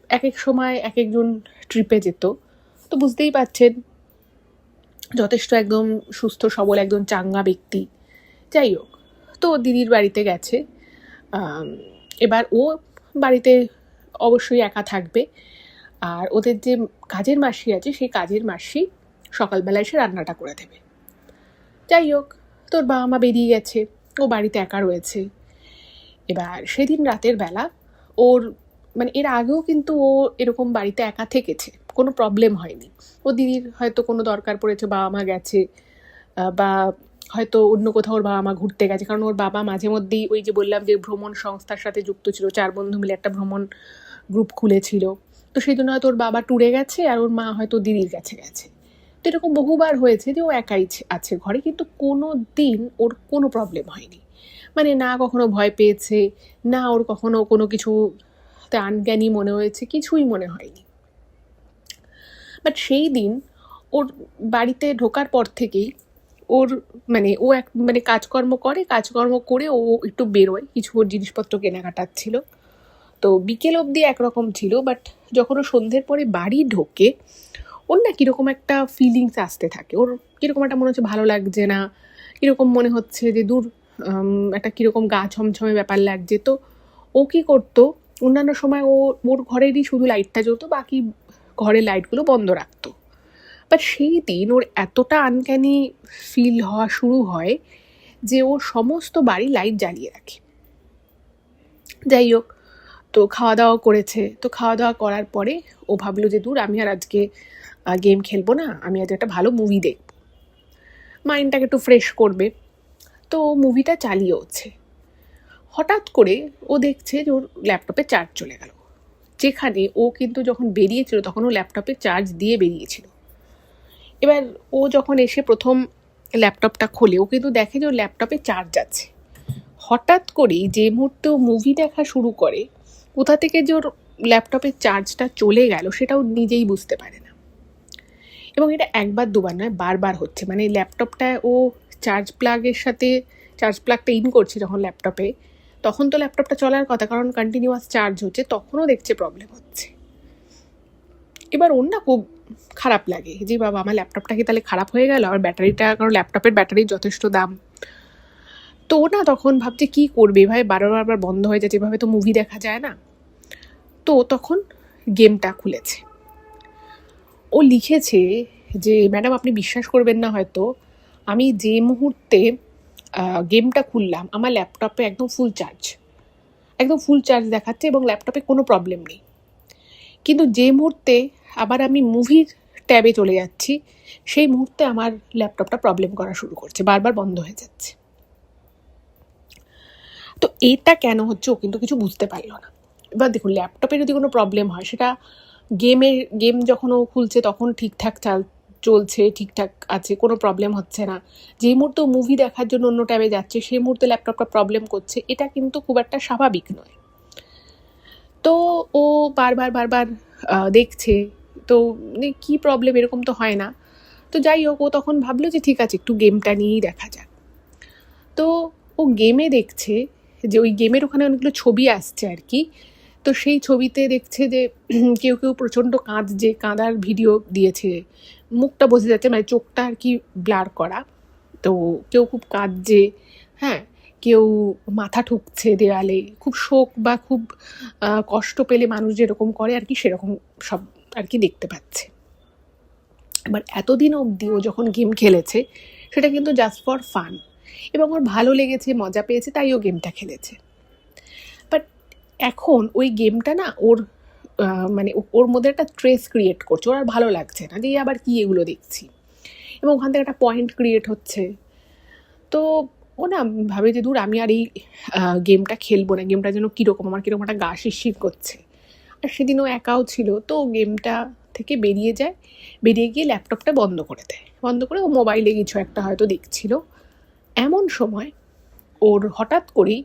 এক এক সময় এক একজন ট্রিপে যেত। তো বুঝতেই পারছেন, যথেষ্ট একদম সুস্থ সবল একজন চাঙ্গা ব্যক্তি। যাই হোক, তো দিদির বাড়িতে গেছে। এবার ও বাড়িতে অবশ্যই একা থাকবে, আর ওদের যে কাজের মাসি আছে সেই কাজের মাসি সকালবেলা এসে রান্নাটা করে দেবে। যাই হোক, তোর বাবা মা বেরিয়ে গেছে, ও বাড়িতে একা রয়েছে। এবার সেদিন রাতের বেলা ওর মানে এর আগেও কিন্তু ও এরকম বাড়িতে একা থেকেছে, কোনো প্রবলেম হয়নি। ও দিদির হয়তো কোনো দরকার পড়েছে, বাবা মা গেছে, বা হয়তো অন্য কোথাও ওর বাবা মা ঘুরতে গেছে, কারণ ওর বাবা মাঝে মধ্যেই ওই যে বললাম যে ভ্রমণ সংস্থার সাথে যুক্ত ছিল, 4 বন্ধু মিলে একটা ভ্রমণ গ্রুপ খুলেছিল। তো সেই জন্য হয়তো ওর বাবা ট্যুরে গেছে আর ওর মা হয়তো দিদির কাছে গেছে। তো এরকম বহুবার হয়েছে যে ও একাই আছে ঘরে, কিন্তু কোনো দিন ওর কোনো প্রবলেম হয়নি। মানে না কখনো ভয় পেয়েছে, না ওর কখনো কোনো কিছু আনজ্ঞানী মনে হয়েছে, কিছুই মনে হয়নি। বাট সেই দিন ওর বাড়িতে ঢোকার পর থেকেই ওর মানে কাজকর্ম করে ও একটু বেরোয়, কিছু ওর জিনিসপত্র কেনাকাটার ছিল। তো বিকেল অবধি একরকম ছিল, বাট যখন ও সন্ধ্যের পরে বাড়ি ঢোকে ওর না কীরকম একটা ফিলিংস আসতে থাকে। ওর কীরকম একটা মনে হচ্ছে ভালো লাগছে না, কীরকম মনে হচ্ছে যে দূর একটা কীরকম গা ছমছমে ব্যাপার লাগছে। তো ও কী করতো, অন্যান্য সময় ওর ঘরেরই শুধু লাইটটা জ্বলতো, বাকি ঘরের লাইটগুলো বন্ধ রাখতো। বাট সেই দিন ওর এতটা আনক্যানি ফিল হওয়া শুরু হয় যে ও সমস্ত বাড়ি লাইট জ্বালিয়ে রাখে। যাই হোক, তো খাওয়া দাওয়া করেছে। তো খাওয়া দাওয়া করার পরে ও ভাবলো যে দূর আমি আর আজকে গেম খেলবো না, আমি আজ একটা ভালো মুভি দেখব, মাইন্ডটাকে একটু ফ্রেশ করবে। তো মুভিটা চালিয়ে হচ্ছে, হঠাৎ করে ও দেখছে যে ওর ল্যাপটপে চার্জ চলে গেল, যেখানে ও কিন্তু যখন বেরিয়েছিল তখন ও ল্যাপটপে চার্জ দিয়ে বেরিয়েছিল। এবার ও যখন এসে প্রথম ল্যাপটপটা খোলে, ও কিন্তু দেখে যে ওর ল্যাপটপে চার্জ আছে। হঠাৎ করেই যে মুহূর্তে ও মুভি দেখা শুরু করে, কোথা থেকে যে ওর ল্যাপটপের চার্জটা চলে গেল সেটাও নিজেই বুঝতে পারে না। এবং এটা একবার দুবার নয়, বারবার হচ্ছে। মানে ল্যাপটপটায় ও চার্জ প্লাগটা ইন করছে যখন ল্যাপটপে, তখন তো ল্যাপটপটা চলার কথা, কারণ কন্টিনিউয়াস চার্জ হচ্ছে, তখনও দেখছে প্রবলেম হচ্ছে। এবার ওর না খুব খারাপ লাগে যে বাবা আমার ল্যাপটপটা কি তাহলে খারাপ হয়ে গেল, আর ব্যাটারিটা, কারণ ল্যাপটপের ব্যাটারির যথেষ্ট দাম। তো ও না তখন ভাবছে কি করবে, এভাবে বারবার বন্ধ হয়ে যাচ্ছে, এভাবে তো মুভি দেখা যায় না। তো তখন গেমটা খুলেছে। ও লিখেছে যে ম্যাডাম আপনি বিশ্বাস করবেন না হয়তো, আমি যে মুহূর্তে গেমটা খুললাম আমার ল্যাপটপে একদম ফুল চার্জ দেখাচ্ছে এবং ল্যাপটপে কোনো প্রবলেম নেই। কিন্তু যে মুহূর্তে আবার আমি মুভির ট্যাবে চলে যাচ্ছি, সেই মুহূর্তে আমার ল্যাপটপটা প্রবলেম করা শুরু করছে, বারবার বন্ধ হয়ে যাচ্ছে। তো এটা কেন হচ্ছে ও কিন্তু কিছু বুঝতে পারলো না। এবার দেখুন, ল্যাপটপে যদি কোনো প্রবলেম হয়, সেটা গেম যখন ও খুলছে তখন ঠিকঠাক চলছে, ঠিকঠাক আছে, কোনো প্রবলেম হচ্ছে না। যে মুহূর্তে মুভি দেখার জন্য অন্য ট্যাবে যাচ্ছে সেই মুহূর্তে ল্যাপটপটা প্রবলেম করছে, এটা কিন্তু খুব একটা স্বাভাবিক নয়। তো ও বারবার দেখছে, তো কি প্রবলেম এরকম তো হয় না। তো যাই হোক, ও তখন ভাবলো যে ঠিক আছে একটু গেমটা নিয়েই দেখা যাক। তো ও গেমে দেখছে যে ওই গেমের ওখানে অনেকগুলো ছবি আসছে আর কি। তো সেই ছবিতে দেখছে যে কেউ প্রচণ্ড কাঁদার ভিডিও দিয়েছে, মুখটা বোঝা যাচ্ছে, মানে চোখটা আর কি ব্লার করা। তো কেউ খুব কাঁদছে, হ্যাঁ, কেউ মাথা ঠুকছে দেওয়ালে, খুব শোক বা খুব কষ্ট পেলে মানুষ যেরকম করে আর কি, সেরকম সব আর কি দেখতে পাচ্ছে। এবার এতদিন অবধি ও যখন গেম খেলেছে সেটা কিন্তু জাস্ট ফর ফান, এবং ওর ভালো লেগেছে, মজা পেয়েছে, তাই ও গেমটা খেলেছে। বাট এখন ওই গেমটা না মানে ওর মধ্যে একটা স্ট্রেস ক্রিয়েট করছে, ওর আর ভালো লাগছে না যে আবার কি এগুলো দেখছি, এবং ওখান থেকে একটা পয়েন্ট ক্রিয়েট হচ্ছে। তো ও না ভাবে যে দূর আমি আর এই গেমটা খেলবো না, গেমটা যেন কীরকম আমার কীরকম একটা গা শিরশির করছে। আর সেদিন ও একাও ছিল, তো গেমটা থেকে বেরিয়ে যায়, বেরিয়ে গিয়ে ল্যাপটপটা বন্ধ করে দেয়। বন্ধ করে ও মোবাইলে কিছু একটা হয়তো দেখছিল। এমন সময় ওর হঠাৎ করেই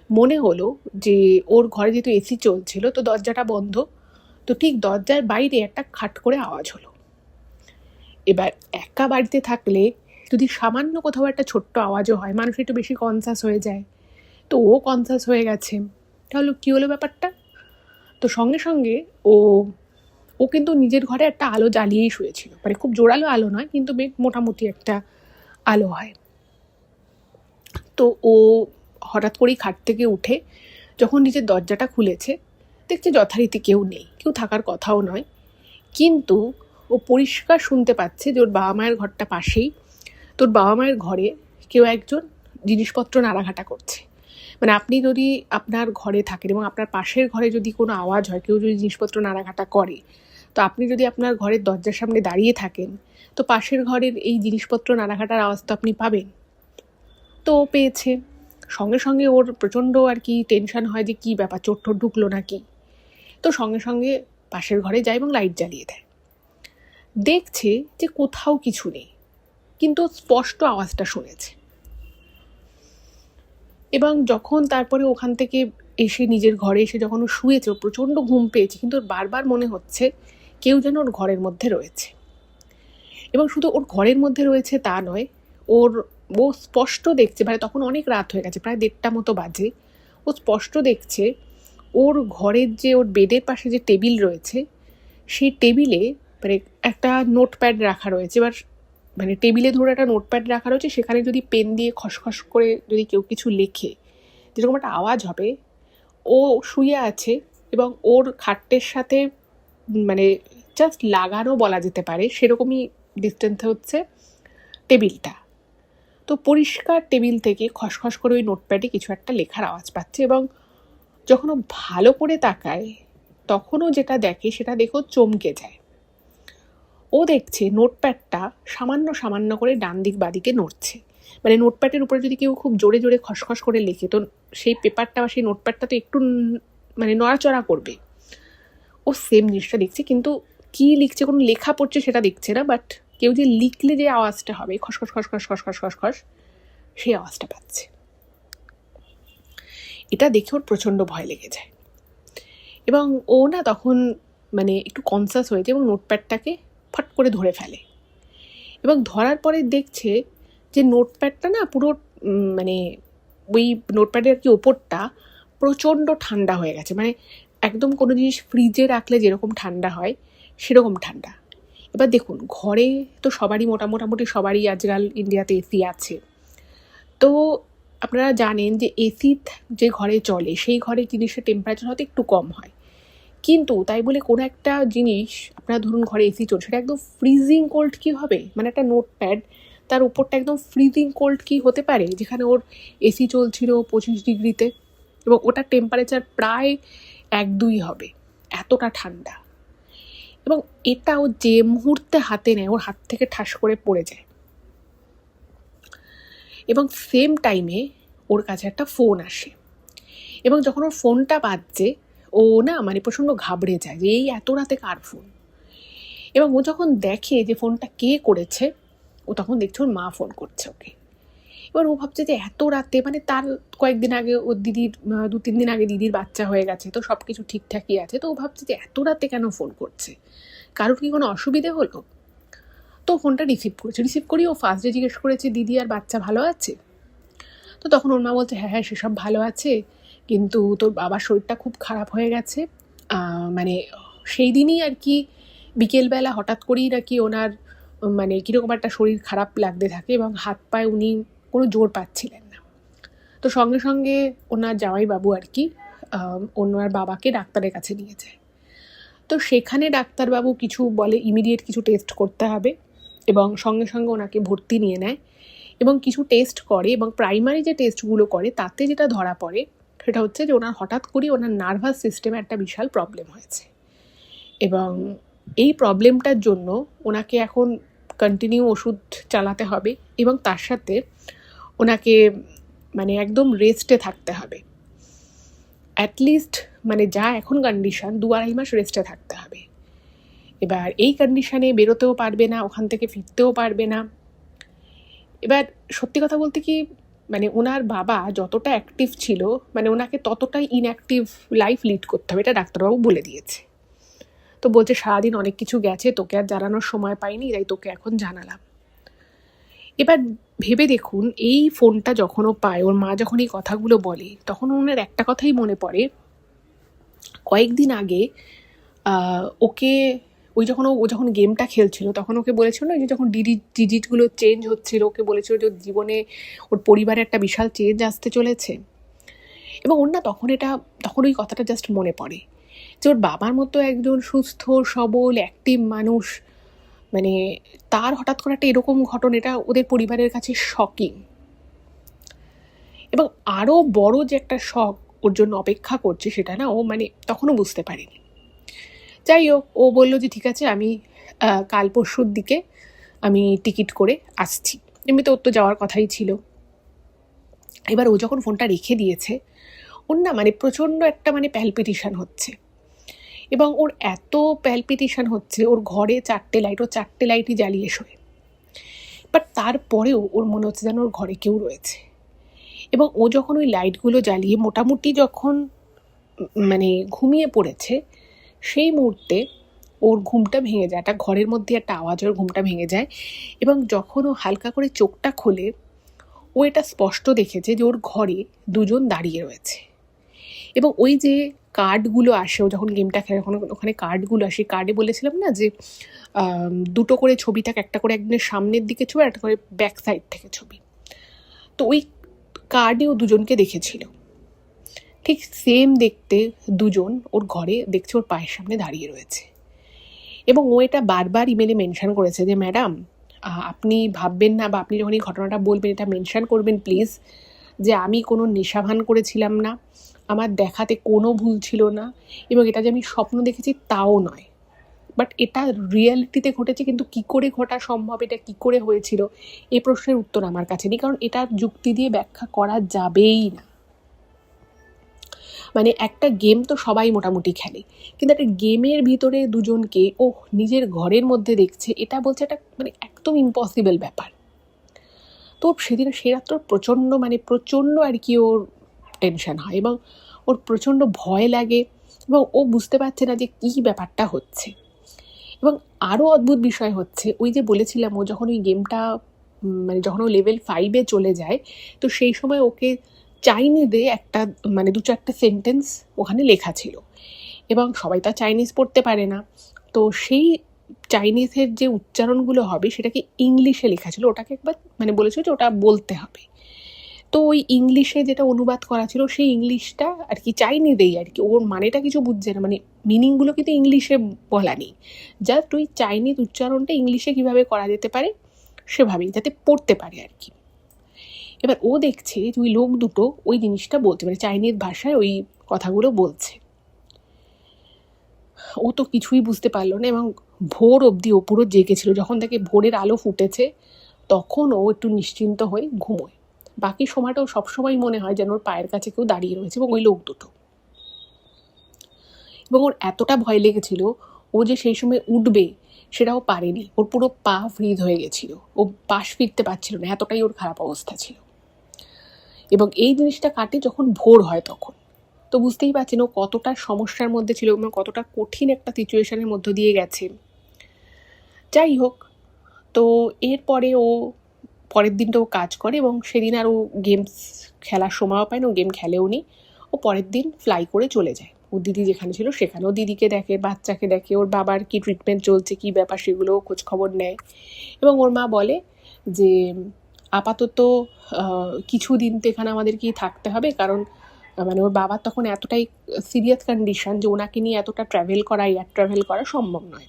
মনে হলো যে ওর ঘরে যেহেতু এসি চলছিল, তো দরজাটা বন্ধ, তো ঠিক দরজার বাইরে একটা খাট করে আওয়াজ হলো। এবার একা বাড়িতে থাকলে যদি সামান্য কোথাও একটা ছোট্ট আওয়াজও হয়, মানুষ একটু বেশি কনসাস হয়ে যায়। তো ও কনসাস হয়ে গেছে। তাহলে কী হলো ব্যাপারটা, তো সঙ্গে সঙ্গে ও কিন্তু নিজের ঘরে একটা আলো জ্বালিয়েই শুয়েছিল, মানে খুব জোরালো আলো নয়, কিন্তু মোটামুটি একটা আলো হয়। তো ও হঠাৎ করেই খাট থেকে উঠে যখন নিজের দরজাটা খুলেছে, দেখছে যথারীতি কেউ নেই, কেউ থাকার কথাও নয়। কিন্তু ও পরিষ্কার শুনতে পাচ্ছে যে ওর বাবা মায়ের ঘরটা পাশেই। তোর বাবা মায়ের ঘরে কেউ একজন জিনিসপত্র নাড়াঘাটা করছে। মানে আপনি যদি আপনার ঘরে থাকেন এবং আপনার পাশের ঘরে যদি কোনো আওয়াজ হয়, কেউ যদি জিনিসপত্র নাড়াঘাটা করে, তো আপনি যদি আপনার ঘরের দরজার সামনে দাঁড়িয়ে থাকেন, তো পাশের ঘরের এই জিনিসপত্র নাড়াঘাটার আওয়াজ তো আপনি পাবেন। তো ও পেয়েছে। সঙ্গে সঙ্গে ওর প্রচণ্ড আর কি টেনশন হয় যে কী ব্যাপার, চোর টোর ঢুকলো নাকি। তো সঙ্গে সঙ্গে পাশের ঘরে যায় এবং লাইট জ্বালিয়ে দেয়। দেখছে যে কোথাও কিছু নেই, কিন্তু স্পষ্ট আওয়াজটা শুনেছে। এবং যখন তারপরে ওখান থেকে এসে নিজের ঘরে এসে যখন ও শুয়েছে, ও প্রচণ্ড ঘুম পেয়েছে, কিন্তু ওর বারবার মনে হচ্ছে কেউ যেন ওর ঘরের মধ্যে রয়েছে। এবং শুধু ওর ঘরের মধ্যে রয়েছে তা নয়, ও স্পষ্ট দেখছে, মানে তখন অনেক রাত হয়ে গেছে, প্রায় 1:30 মতো বাজে। ও স্পষ্ট দেখছে ওর ঘরের যে ওর বেডের পাশে যে টেবিল রয়েছে, সেই টেবিলে মানে একটা নোটপ্যাড রাখা রয়েছে। এবার মানে টেবিলে ধরে একটা নোটপ্যাড রাখা রয়েছে, সেখানে যদি পেন দিয়ে খসখস করে যদি কেউ কিছু লেখে, যেরকম একটা আওয়াজ হবে, ও শুয়ে আছে এবং ওর খাটের সাথে মানে জাস্ট লাগানো বলা যেতে পারে সেরকমই ডিস্টেন্সে হচ্ছে টেবিলটা। তো পরিষ্কার টেবিল থেকে খসখস করে ওই নোটপ্যাডে কিছু একটা লেখার আওয়াজ পাচ্ছে। এবং যখন ও ভালো করে তাকায়, তখনও যেটা দেখে সেটা দেখেও চমকে যায়। ও দেখছে নোটপ্যাডটা সামান্য সামান্য করে ডান দিক বাদিকে নড়ছে। মানে নোটপ্যাডের উপরে যদি কেউ খুব জোরে জোরে খসখস করে লেখে, তো সেই পেপারটা বা সেই নোটপ্যাডটা তো একটু মানে নড়াচড়া করবে। ও সেম জিনিসটা দেখছে, কিন্তু কি লিখছে, কোনো লেখা পড়ছে সেটা দেখছে না, বাট কেউ যে লিখলে যে আওয়াজটা হবে খসখস খসখস খসখস খসখস, সেই আওয়াজটা পাচ্ছে। এটা দেখে ওর প্রচণ্ড ভয় লেগে যায় এবং ও না তখন মানে একটু কনসাস হয়েছে এবং নোটপ্যাডটাকে ফট করে ধরে ফেলে। এবং ধরার পরে দেখছে যে নোটপ্যাডটা না পুরো মানে ওই নোটপ্যাডের কি ওপরটা প্রচণ্ড ঠান্ডা হয়ে গেছে। মানে একদম কোনো জিনিস ফ্রিজে রাখলে যেরকম ঠান্ডা হয় সেরকম ঠান্ডা। এবার দেখুন, ঘরে তো সবারই মোটামুটি সবারই আজকাল ইন্ডিয়াতে এসি আছে। তো আপনারা জানেন যে এসি যে ঘরে চলে সেই ঘরে জিনিসের টেম্পারেচার হয়তো একটু কম হয়, কিন্তু তাই বলে কোনো একটা জিনিস আপনারা ধরুন ঘরে এসি চলছে, সেটা একদম ফ্রিজিং কোল্ড কি হবে? মানে একটা নোটপ্যাড, তার উপরটা একদম ফ্রিজিং কোল্ড কি হতে পারে, যেখানে ওর এসি চলছিল 25 ডিগ্রিতে এবং ওটার টেম্পারেচার প্রায় 1-2 হবে, এতটা ঠান্ডা। এবং এটা ও যে মুহূর্তে হাতে নেয়, ওর হাত থেকে ঠাস করে পড়ে যায়। এবং সেম টাইমে ওর কাছে একটা ফোন আসে, এবং যখন ওর ফোনটা বাজছে, ও না মানে প্রচণ্ড ঘাবড়ে যায় যে এই এত রাতে কার ফোন। এবং ও যখন দেখে যে ফোনটা কে করেছে, ও তখন দেখছে ওর মা ফোন করছে ওকে। এবার ও ভাবছে যে এত রাতে, মানে তার কয়েকদিন আগে ওর দিদির 2-3 দিন আগে দিদির বাচ্চা হয়ে গেছে, তো সব কিছু ঠিকঠাকই আছে। তো ও ভাবছে যে এত রাতে কেন ফোন করছে, কারোর কি কোনো অসুবিধে হলো? তো ফোনটা রিসিভ করেই ও ফার্স্টে জিজ্ঞেস করেছে দিদি আর বাচ্চা ভালো আছে? তো তখন ওর মা বলছে হ্যাঁ সেসব ভালো আছে, কিন্তু তোর বাবার শরীরটা খুব খারাপ হয়ে গেছে। মানে সেই দিনই আর কি বিকেলবেলা হঠাৎ করেই নাকি ওনার মানে কীরকম একটা শরীর খারাপ লাগতে থাকে এবং হাত পায়ে উনি কোনো জোর পাচ্ছিলেন না। তো সঙ্গে সঙ্গে ওনার জামাইবাবু আর কি ওনার বাবাকে ডাক্তারের কাছে নিয়ে যায়। তো সেখানে ডাক্তারবাবু কিছু বলে ইমিডিয়েট কিছু টেস্ট করতে হবে এবং সঙ্গে সঙ্গে ওনাকে ভর্তি নিয়ে নেয় এবং কিছু টেস্ট করে। এবং প্রাইমারি যে টেস্টগুলো করে তাতে যেটা ধরা পড়ে সেটা হচ্ছে যে ওনার হঠাৎ করেই ওনার নার্ভাস সিস্টেমে একটা বিশাল প্রবলেম হয়েছে এবং এই প্রবলেমটার জন্য ওনাকে এখন কন্টিনিউ ওষুধ চালাতে হবে এবং তার সাথে ওনাকে মানে একদম রেস্টে থাকতে হবে। অ্যাটলিস্ট মানে যা এখন কন্ডিশন 2-2.5 মাস রেস্টে থাকতে হবে। এবার এই কন্ডিশনে বেরোতেও পারবে না, ওখান থেকে ফিরতেও পারবে না। এবার সত্যি কথা বলতে কি, মানে ওনার বাবা যতটা অ্যাক্টিভ ছিল, মানে ওনাকে ততটাই ইনঅ্যাক্টিভ লাইফ লিড করতে হবে, এটা ডাক্তারবাবু বলে দিয়েছে। তো বলছে সারাদিন অনেক কিছু গেছে, তোকে আর জানানোর সময় পাইনি, তাই তোকে এখন জানালাম। এবার ভেবে দেখুন, এই ফোনটা যখন ও পায়, ওর মা যখন এই কথাগুলো বলে, তখন ওনার একটা কথাই মনে পড়ে। কয়েকদিন আগে ওকে ও যখন গেমটা খেলছিল তখন ওকে বলেছিল না, যে যখন ডিজিটগুলো চেঞ্জ হচ্ছিল, ওকে বলেছিল যে জীবনে ওর পরিবারে একটা বিশাল চেঞ্জ আসতে চলেছে। এবং ওর না তখন ওই কথাটা জাস্ট মনে পড়ে যে ওর বাবার মতো একজন সুস্থ সবল অ্যাক্টিভ মানুষ, মানে তার হঠাৎ করে একটা এরকম ঘটনা, এটা ওদের পরিবারের কাছে শকিং। এবং আরও বড় যে একটা শক ওর জন্য অপেক্ষা করছে, সেটা না ও মানে তখনও বুঝতে পারেনি। যাই হোক, ও বললো যে ঠিক আছে, আমি কাল পরশুর দিকে আমি টিকিট করে আসছি। এমনিতে ওর তো যাওয়ার কথাই ছিল। এবার ও যখন ফোনটা রেখে দিয়েছে, ওর না মানে প্রচণ্ড একটা মানে প্যালপিটেশন হচ্ছে এবং ওর এত প্যালপিটেশন হচ্ছে, ওর ঘরে 4টে লাইট, ও 4টে লাইটই জ্বালিয়ে শোয়, বাট তারপরেও ওর মনে হচ্ছে যেন ওর ঘরে কেউ রয়েছে। এবং ও যখন ওই লাইটগুলো জ্বালিয়ে মোটামুটি যখন মানে ঘুমিয়ে পড়েছে, সেই মুহূর্তে ওর ঘুমটা ভেঙে যায়, একটা ঘরের মধ্যে একটা আওয়াজ, ওর ঘুমটা ভেঙে যায়। এবং যখন ও হালকা করে চোখটা খোলে, ও এটা স্পষ্ট দেখেছে যে ওর ঘরে দুজন দাঁড়িয়ে রয়েছে। এবং ওই যে কার্ডগুলো আসে, ও যখন গেমটা খেলে যখন ওখানে কার্ডগুলো আসে, কার্ডে বলেছিলাম না যে দুটো করে ছবি থাকে, একটা করে একদিনের সামনের দিকে ছবি আর একটা করে ব্যাক সাইড থেকে ছবি। তো ওই কার্ডে ও দুজনকে দেখেছিল, ঠিক সেম দেখতে দুজন ওর ঘরে দেখছে ওর পায়ের সামনে দাঁড়িয়ে রয়েছে। এবং ও এটা বারবার ইমেলে মেনশন করেছে যে ম্যাডাম, আপনি ভাববেন না, বা আপনি যখন এই ঘটনাটা বলবেন এটা মেনশন করবেন প্লিজ, যে আমি কোনো নেশাভান করেছিলাম না, আমার দেখাতে কোনো ভুল ছিল না, এবং এটা যে আমি স্বপ্ন দেখেছি তাও নয়, বাট এটা রিয়ালিটিতে ঘটেছে। কিন্তু কী করে ঘটা সম্ভব, এটা কী করে হয়েছিল, এই প্রশ্নের উত্তর আমার কাছে নেই, কারণ এটা যুক্তি দিয়ে ব্যাখ্যা করা যাবেই না। মানে একটা গেম তো সবাই মোটামুটি খেলে, কিন্তু একটা গেমের ভিতরে দুজনকে ও নিজের ঘরের মধ্যে দেখছে, এটা বলছে এটা মানে একদম ইম্পসিবল ব্যাপার। তো সেদিন সে রাত্র প্রচণ্ড আর কি ওর টেনশন হয়, এবং ওর প্রচণ্ড ভয় লাগে, এবং ও বুঝতে পারছে না যে কী ব্যাপারটা হচ্ছে। এবং আরও অদ্ভুত বিষয় হচ্ছে, ওই যে বলেছিলাম ও যখন ওই গেমটা যখন ও লেভেল 5-এ চলে যায়, তো সেই সময় ওকে চাইনিজে একটা 2-4টে সেন্টেন্স ওখানে লেখা ছিল, এবং সবাই তো চাইনিজ পড়তে পারে না, তো সেই চাইনিজের যে উচ্চারণগুলো হবে সেটাকে ইংলিশে লেখা ছিল, ওটাকে একবার বলেছিল যে ওটা বলতে হবে। তো ওই ইংলিশে যেটা অনুবাদ করা ছিল সেই ইংলিশটা আর কি চাইনিজেই আর কি, ওর মানেটা কিছু বুঝছে না, মিনিংগুলো কিন্তু ইংলিশে বলা নেই, জাস্ট ওই চাইনিজ উচ্চারণটা ইংলিশে কীভাবে করা যেতে পারে সেভাবেই, যাতে পড়তে পারে আর কি। এবার ও দেখছে যে ওই লোক দুটো ওই জিনিসটা বলছে, চাইনিজ ভাষায় ওই কথাগুলো বলছে। ও তো কিছুই বুঝতে পারলো না, এবং ভোর অবধি ও পুরো জেগেছিল। যখন তাকে ভোরের আলো ফুটেছে তখন ও একটু নিশ্চিন্ত হয়ে ঘুমোয়। বাকি সময়টাও সবসময় মনে হয় যেন ওর পায়ের কাছে কেউ দাঁড়িয়ে রয়েছে, এবং ওই লোক দুটো। এবং ওর এতটা ভয় লেগেছিল, ও যে সেই সময় উঠবে সেটাও পারেনি, ওর পুরো পা ফ্রিজ হয়ে গেছিল, ও পাশ ফিরতে পারছিল না, এতটাই ওর খারাপ অবস্থা ছিল। এবং এই জিনিসটা কাটে যখন ভোর হয় তখন। তো বুঝতেই পারছেন ও কতটা সমস্যার মধ্যে ছিল, এবং কতটা কঠিন একটা সিচুয়েশনের মধ্য দিয়ে গেছে। যাই হোক, তো এরপরে ও পরের দিনটা ও কাজ করে, এবং সেদিন আর ও গেমস খেলার সময়ও পায় না, ও গেম খেলেও নি। ও পরের দিন ফ্লাই করে চলে যায় ওর দিদি যেখানে ছিল সেখানেও, দিদিকে দেখে, বাচ্চাকে দেখে, ওর বাবার কি ট্রিটমেন্ট চলছে, কি ব্যাপার সেগুলোও খোঁজখবর নেয়। এবং ওর মা বলে যে আপাতত কিছুদিন তো এখানে আমাদেরকেই থাকতে হবে, কারণ ওর বাবার তখন এতটাই সিরিয়াস কন্ডিশন যে ওনাকে নিয়ে এতটা এয়ার ট্রাভেল করা সম্ভব নয়,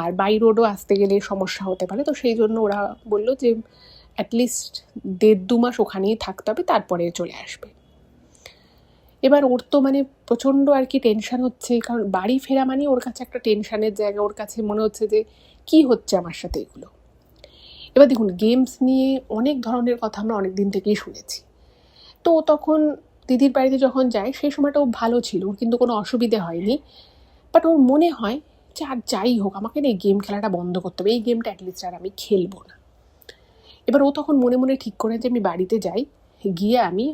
আর বাই রোডও আসতে গেলে সমস্যা হতে পারে। তো সেই জন্য ওরা বললো যে অ্যাটলিস্ট 1.5-2 মাস ওখানেই থাকতে হবে, তারপরে চলে আসবে। এবার ওর তো প্রচণ্ড আর কি টেনশান হচ্ছে, কারণ বাড়ি ফেরা ওর কাছে একটা টেনশানের জায়গা, ওর কাছে মনে হচ্ছে যে কি হচ্ছে আমার সাথে এগুলো। এবার দেখুন, গেমস নিয়ে অনেক ধরনের কথা আমরা অনেক দিন থেকেই শুনেছি। তো ও তখন দিদির বাড়িতে যখন যায় সেই সময়টা ও ভালো ছিল, ওর কিন্তু কোনো অসুবিধে হয়নি, বাট ওর মনে হয় যে আর যাই হোক আমাকে না এই গেম খেলাটা বন্ধ করতে হবে, এই গেমটা অ্যাটলিস্ট আর আমি খেলবো না। এবার ও তখন মনে মনে ঠিক করে যে আমি বাড়িতে যাই, গিয়ে আমি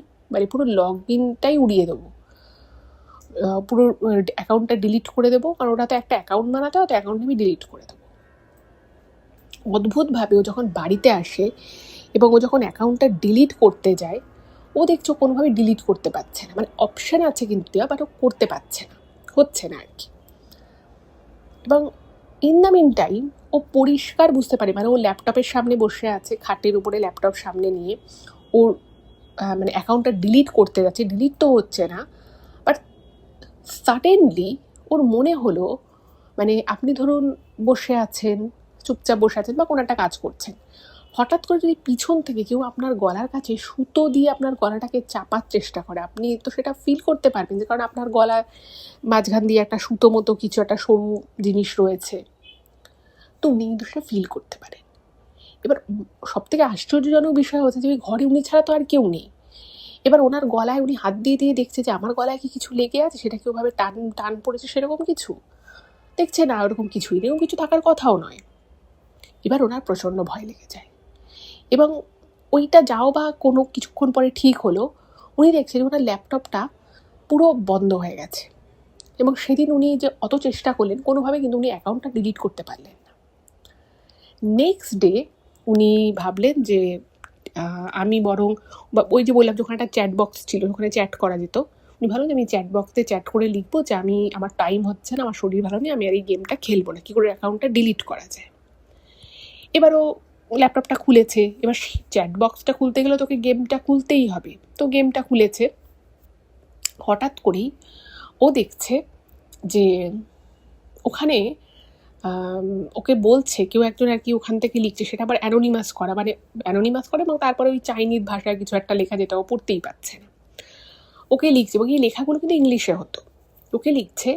পুরো লগ ইনটাই উড়িয়ে দেবো, পুরো অ্যাকাউন্টটা ডিলিট করে দেবো, কারণ ওটা তো একটা অ্যাকাউন্ট বানাতে হয়, তো অ্যাকাউন্ট আমি ডিলিট করে দেবো। অদ্ভুতভাবে ও যখন বাড়িতে আসে এবং ও যখন অ্যাকাউন্টটা ডিলিট করতে যায়, ও দেখছো কোনোভাবে ডিলিট করতে পারছে না, অপশান আছে কিন্তু দেওয়া, বাট ও করতে পারছে না, হচ্ছে না আর কি। এবং ইন দ্য মিন টাইম ও পরিষ্কার বুঝতে পারে, ও ল্যাপটপের সামনে বসে আছে, খাটের উপরে ল্যাপটপ সামনে নিয়ে ওর অ্যাকাউন্টটা ডিলিট করতে যাচ্ছে, ডিলিট তো হচ্ছে না, বাট সাডেনলি ওর মনে হলো, আপনি ধরুন বসে আছেন, চুপচাপ বসে আছেন বা কোনো একটা কাজ করছেন, হঠাৎ করে যদি পিছন থেকে কেউ আপনার গলার কাছে সুতো দিয়ে আপনার গলাটাকে চাপার চেষ্টা করে, আপনি তো সেটা ফিল করতে পারবেন, যে কারণ আপনার গলার মাঝখান দিয়ে একটা সুতো মতো কিছু একটা সরু জিনিস রয়েছে, তো উনি কিন্তু সেটা ফিল করতে পারেন। এবার সবথেকে আশ্চর্যজনক বিষয় হচ্ছে যে ওই ঘরে উনি ছাড়া তো আর কেউ নেই, এবার ওনার গলায় উনি হাত দিয়ে দিয়ে দেখছে যে আমার গলায় কি কিছু লেগে আছে, সেটা কি ওভাবে টান টান পড়েছে সেরকম কিছু দেখছে না, ওরকম কিছুই, এরকম কিছু থাকার কথাও নয়। এবার ওনার প্রচণ্ড ভয় লেগে যায় এবং ওইটা যাও বা কোনো কিছুক্ষণ পরে ঠিক হলো, উনি দেখছেন ওনার ল্যাপটপটা পুরো বন্ধ হয়ে গেছে। এবং সেদিন উনি যে অত চেষ্টা করলেন, কোনোভাবে কিন্তু উনি অ্যাকাউন্টটা ডিলিট করতে পারলেন না। নেক্সট ডে উনি ভাবলেন যে আমি বরং, বা ওই যে বললাম যে ওখানে একটা চ্যাট বক্স ছিল, ওখানে চ্যাট করা যেত, উনি ভাবলেন যে আমি চ্যাট বক্সে চ্যাট করে লিখবো যে আমি, আমার টাইম হচ্ছে না, আমার শরীর ভালো নেই, আমি আর এই গেমটা খেলবো না, কী করে অ্যাকাউন্টটা ডিলিট করা যায়। এবার ও ল্যাপটপটা খুলেছে, এবার চ্যাট বক্সটা খুলতে গেলে তোকে গেমটা খুলতেই হবে, তো গেমটা খুলেছে। হঠাৎ করেই ও দেখছে যে ওখানে ওকে বলছে কেউ একজন আর কি ওখান থেকে লিখছে, সেটা আবার অ্যানোনিমাস করা, মানে অ্যানোনিমাস করে এবং তারপরে ওই চাইনিজ ভাষায় কিছু একটা লেখা যেটা ও পড়তেই পারছে না। ওকে লিখছে এবং এই লেখাগুলো কিন্তু ইংলিশে হতো। ওকে লিখছে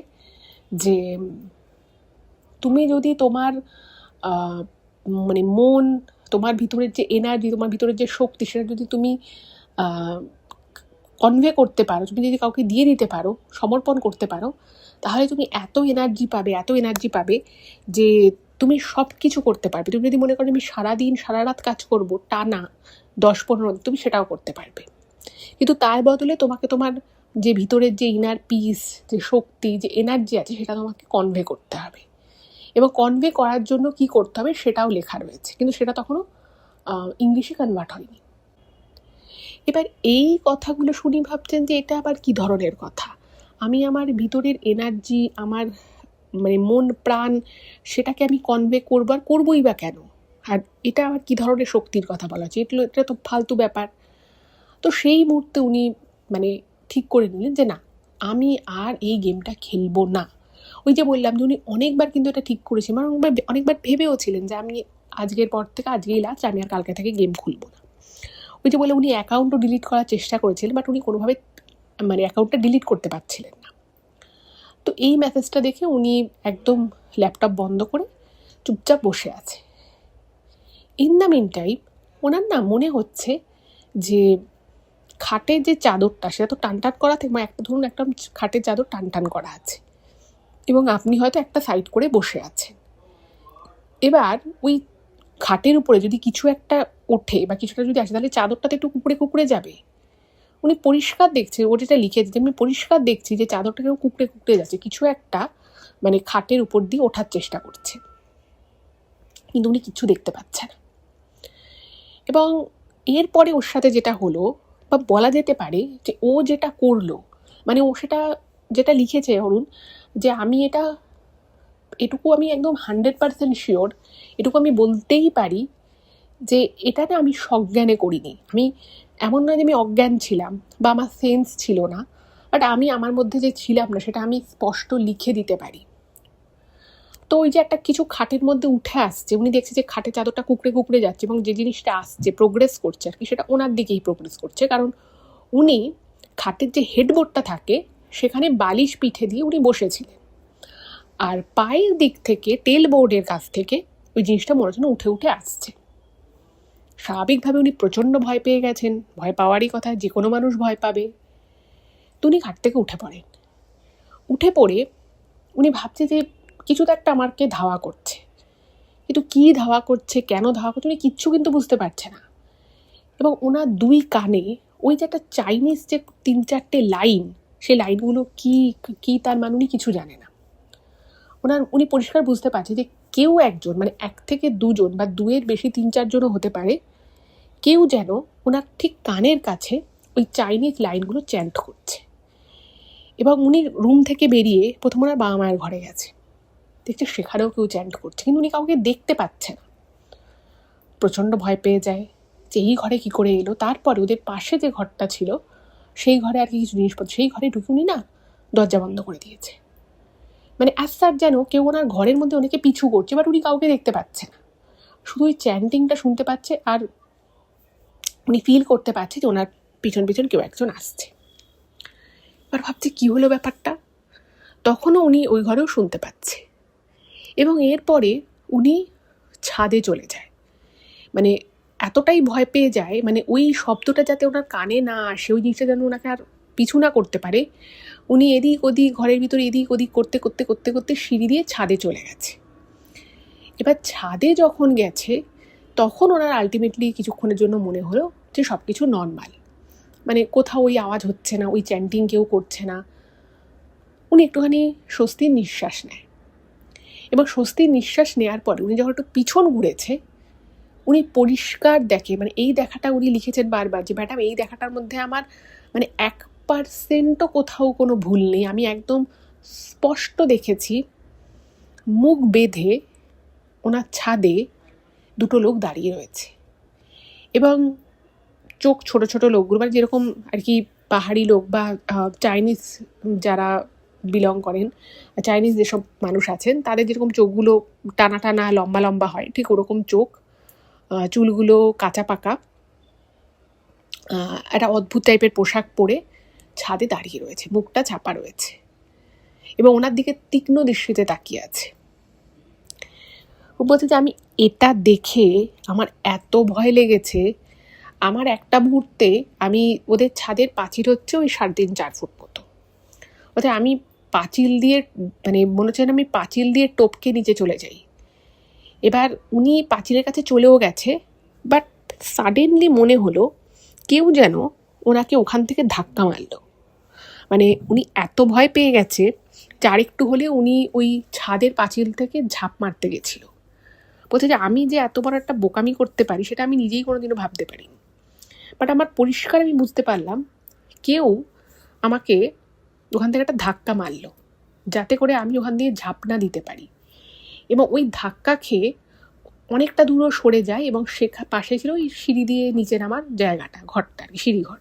যে তুমি যদি তোমার মানে মন, তোমার ভিতরের যে এনার্জি, তোমার ভিতরের যে শক্তি, সেটা যদি তুমি কনভে করতে পারো, তুমি যদি কাউকে দিয়ে দিতে পারো, সমর্পণ করতে পারো, তাহলে তুমি এত এনার্জি পাবে যে তুমি সব কিছু করতে পারবে। তুমি যদি মনে করো আমি সারাদিন সারা রাত কাজ করবো টানা 10-15, তুমি সেটাও করতে পারবে। কিন্তু তার বদলে তোমাকে তোমার যে ভিতরের যে ইনার পিস, যে শক্তি, যে এনার্জি আছে, সেটা তোমাকে কনভে করতে হবে। এবং কনভে করার জন্য কি করতে হবে সেটাও লেখা রয়েছে, কিন্তু সেটা তখনও ইংলিশে কনভার্ট হয়নি। এবার এই কথাগুলো শুনি ভাবছেন যে এটা আবার কি ধরনের কথা, আমি আমার ভিতরের এনার্জি, আমার মানে মন প্রাণ, সেটাকে আমি কনভে করবোই বা কেন, আর এটা আবার কি ধরনের শক্তির কথা বলা হচ্ছে, এটা তো ফালতু ব্যাপার। তো সেই মুহূর্তে উনি মানে ঠিক করে নিলেন যে না, আমি আর এই গেমটা খেলবো না। ওই যে বললাম যে উনি অনেকবার কিন্তু এটা ঠিক করেছেন, মানে অনেকবার ভেবেও ছিলেন যে আমি আজকের পর থেকে, আজকেই লাস্ট, আমি আর কালকে থেকে গেম খুলবো না। ওই যে বলে উনি অ্যাকাউন্টও ডিলিট করার চেষ্টা করেছিলেন, বাট উনি কোনোভাবে মানে অ্যাকাউন্টটা ডিলিট করতে পারছিলেন না। তো এই মেসেজটা দেখে উনি একদম ল্যাপটপ বন্ধ করে চুপচাপ বসে আছে। ইন দ্য মিন টাইম ওনার না মনে হচ্ছে যে খাটের যে চাদরটা, সেটা তো টান করা থাকে, মানে একটা ধরুন একটা খাটের চাদর টান করা আছে এবং আপনি হয়তো একটা সাইড করে বসে আছেন। এবার ওই খাটের উপরে যদি কিছু একটা ওঠে বা কিছুটা যদি আসে, তাহলে চাদরটাতে একটু কুকড়ে যাবে। উনি পরিষ্কার দেখছে, ও যেটা লিখেছে, আমি পরিষ্কার দেখছি যে চাদরটা কেউ কুকড়ে যাচ্ছে, কিছু একটা মানে খাটের উপর দিয়ে ওঠার চেষ্টা করছে, কিন্তু উনি কিছু দেখতে পাচ্ছে না। এবং এরপরে ওর সাথে যেটা হলো, বা বলা যেতে পারে যে ও যেটা করলো, মানে ও সেটা যেটা লিখেছে অরুণ, যে আমি এটুকু আমি একদম 100% শিওর, এটুকু আমি বলতেই পারি যে এটা না আমি সজ্ঞানে করিনি। আমি এমন নয় যে আমি অজ্ঞান ছিলাম বা আমার সেন্স ছিল না, বাট আমি আমার মধ্যে যে ছিলাম না সেটা আমি স্পষ্ট লিখে দিতে পারি। তো ওই যে একটা কিছু খাটের মধ্যে উঠে আসছে, উনি দেখছে যে খাটের চাদরটা কুকড়ে যাচ্ছে এবং যে জিনিসটা আসছে, প্রোগ্রেস করছে আর কি, সেটা ওনার দিকেই প্রোগ্রেস করছে। কারণ উনি খাটের যে হেডবোর্ডটা থাকে সেখানে বালিশ পিঠে দিয়ে উনি বসেছিলেন, আর পায়ের দিক থেকে টেল বোর্ডের কাছ থেকে ওই জিনিসটা মনে হচ্ছে উঠে আসছে। স্বাভাবিকভাবে উনি প্রচণ্ড ভয় পেয়ে গেছেন, ভয় পাওয়ারই কথা, যে কোনো মানুষ ভয় পাবে। তো উনি খাট থেকে উঠে পড়ে উনি ভাবছে যে কিছু তো একটা আমাকে ধাওয়া করছে, কিন্তু কী ধাওয়া করছে, কেন ধাওয়া করছে, উনি কিচ্ছু কিন্তু বুঝতে পারছে না। এবং ওনার দুই কানে ওই যে একটা চাইনিজ যে 3-4টে লাইন, সেই লাইনগুলো কি তার মানে উনি কিছু জানে না। উনি পরিষ্কার বুঝতে পারছে যে কেউ একজন, মানে 1 থেকে 2 জন বা 2-এর বেশি 3-4জনও হতে পারে, কেউ যেন ওনার ঠিক কানের কাছে ওই চাইনিজ লাইনগুলো চ্যান্ট করছে। এবং উনি রুম থেকে বেরিয়ে প্রথম ওনার বাবা মায়ের ঘরে গেছে, দেখছে সেখানেও কেউ চ্যান্ট করছে, কিন্তু উনি কাউকে দেখতে পাচ্ছে না। প্রচণ্ড ভয় পেয়ে যায় যে এই ঘরে কী করে এলো। তারপরে ওদের পাশে যে ঘরটা ছিল সেই ঘরে আর কি কিছু জিনিসপত্র, সেই ঘরে ঢুকে উনি না দরজা বন্ধ করে দিয়েছে। মানে আস্তার যেন কেউ ওনার ঘরের মধ্যে অনেকে পিছু করছে, বাট উনি কাউকে দেখতে পাচ্ছে না, শুধু ওই চ্যান্টিংটা শুনতে পাচ্ছে, আর উনি ফিল করতে পারছে যে ওনার পিছন কেউ একজন আসছে। এবার ভাবছে কী হলো ব্যাপারটা, তখনও উনি ওই ঘরেও শুনতে পাচ্ছে। এবং এরপরে উনি ছাদে চলে যায়, মানে এতটাই ভয় পেয়ে যায়, মানে ওই শব্দটা যাতে ওনার কানে না আসে, ওই জিনিসটা যেন ওনাকে আর পিছু না করতে পারে, উনি এদিক ওদিক ঘরের ভিতরে এদিক ওদিক করতে করতে করতে করতে সিঁড়ি দিয়ে ছাদে চলে গেছে। এবার ছাদে যখন গেছে তখন ওনার আলটিমেটলি কিছুক্ষণের জন্য মনে হলো যে সব কিছু নর্মাল, মানে কোথাও ওই আওয়াজ হচ্ছে না, ওই চ্যান্টিং কেউ করছে না। উনি একটুখানি স্বস্তির নিঃশ্বাস নেয়, এবং স্বস্তির নিঃশ্বাস নেওয়ার পরে উনি যখন একটু পিছন ঘুরেছে উনি পরিষ্কার দেখে, মানে এই দেখাটা উনি লিখেছেন বারবার যে ম্যাডাম এই দেখাটার মধ্যে আমার মানে 1%ও কোথাও কোনো ভুল নেই, আমি একদম স্পষ্ট দেখেছি মুখ বেঁধে ওনার ছাদে দুটো লোক দাঁড়িয়ে রয়েছে, এবং চোখ ছোট ছোট লোকগুলো, মানে যেরকম আর কি পাহাড়ি লোক বা চাইনিজ যারা বিলং করেন, চাইনিজ যেসব মানুষ আছেন তাদের যেরকম চোখগুলো টানা টানা লম্বা লম্বা হয়, ঠিক ওরকম চোখ, চুলগুলো কাঁচা পাকা, একটা অদ্ভুত টাইপের পোশাক পরে ছাদে দাঁড়িয়ে রয়েছে, মুখটা চাপা রয়েছে এবং ওনার দিকে তীক্ষ্ণ দৃষ্টিতে তাকিয়ে আছে। ও বলছে যে আমি এটা দেখে আমার এত ভয় লেগেছে, আমার একটা মুহূর্তে আমি ওদের ছাদের পাঁচিল হচ্ছে ওই 3.5-4 ফুট মতো, বলছে আমি পাঁচিল দিয়ে মানে মনে হচ্ছে আমি পাঁচিল দিয়ে টপকে নিচে চলে যাই। এবার উনি পাঁচিলের কাছে চলেও গেছে, বাট সাডেনলি মনে হলো কেউ যেন ওনাকে ওখান থেকে ধাক্কা মারল, মানে উনি এত ভয় পেয়ে গেছে যে আরেকটু হলে উনি ওই ছাদের পাঁচিল থেকে ঝাঁপ মারতে গেছিল। বলছে যে আমি যে এত বড় একটা বোকামি করতে পারি সেটা আমি নিজেই কোনোদিনও ভাবতে পারিনি, বাট আমার পরিষ্কার আমি বুঝতে পারলাম কেউ আমাকে ওখান থেকে একটা ধাক্কা মারলো যাতে করে আমি ওখান দিয়ে ঝাঁপ না দিতে পারি, এবং ওই ধাক্কা খেয়ে অনেকটা দূরও সরে যায়, এবং পাশে ছিল ওই সিঁড়ি দিয়ে নিচে নামার জায়গাটা, ঘরটা আর কি, সিঁড়ি ঘর।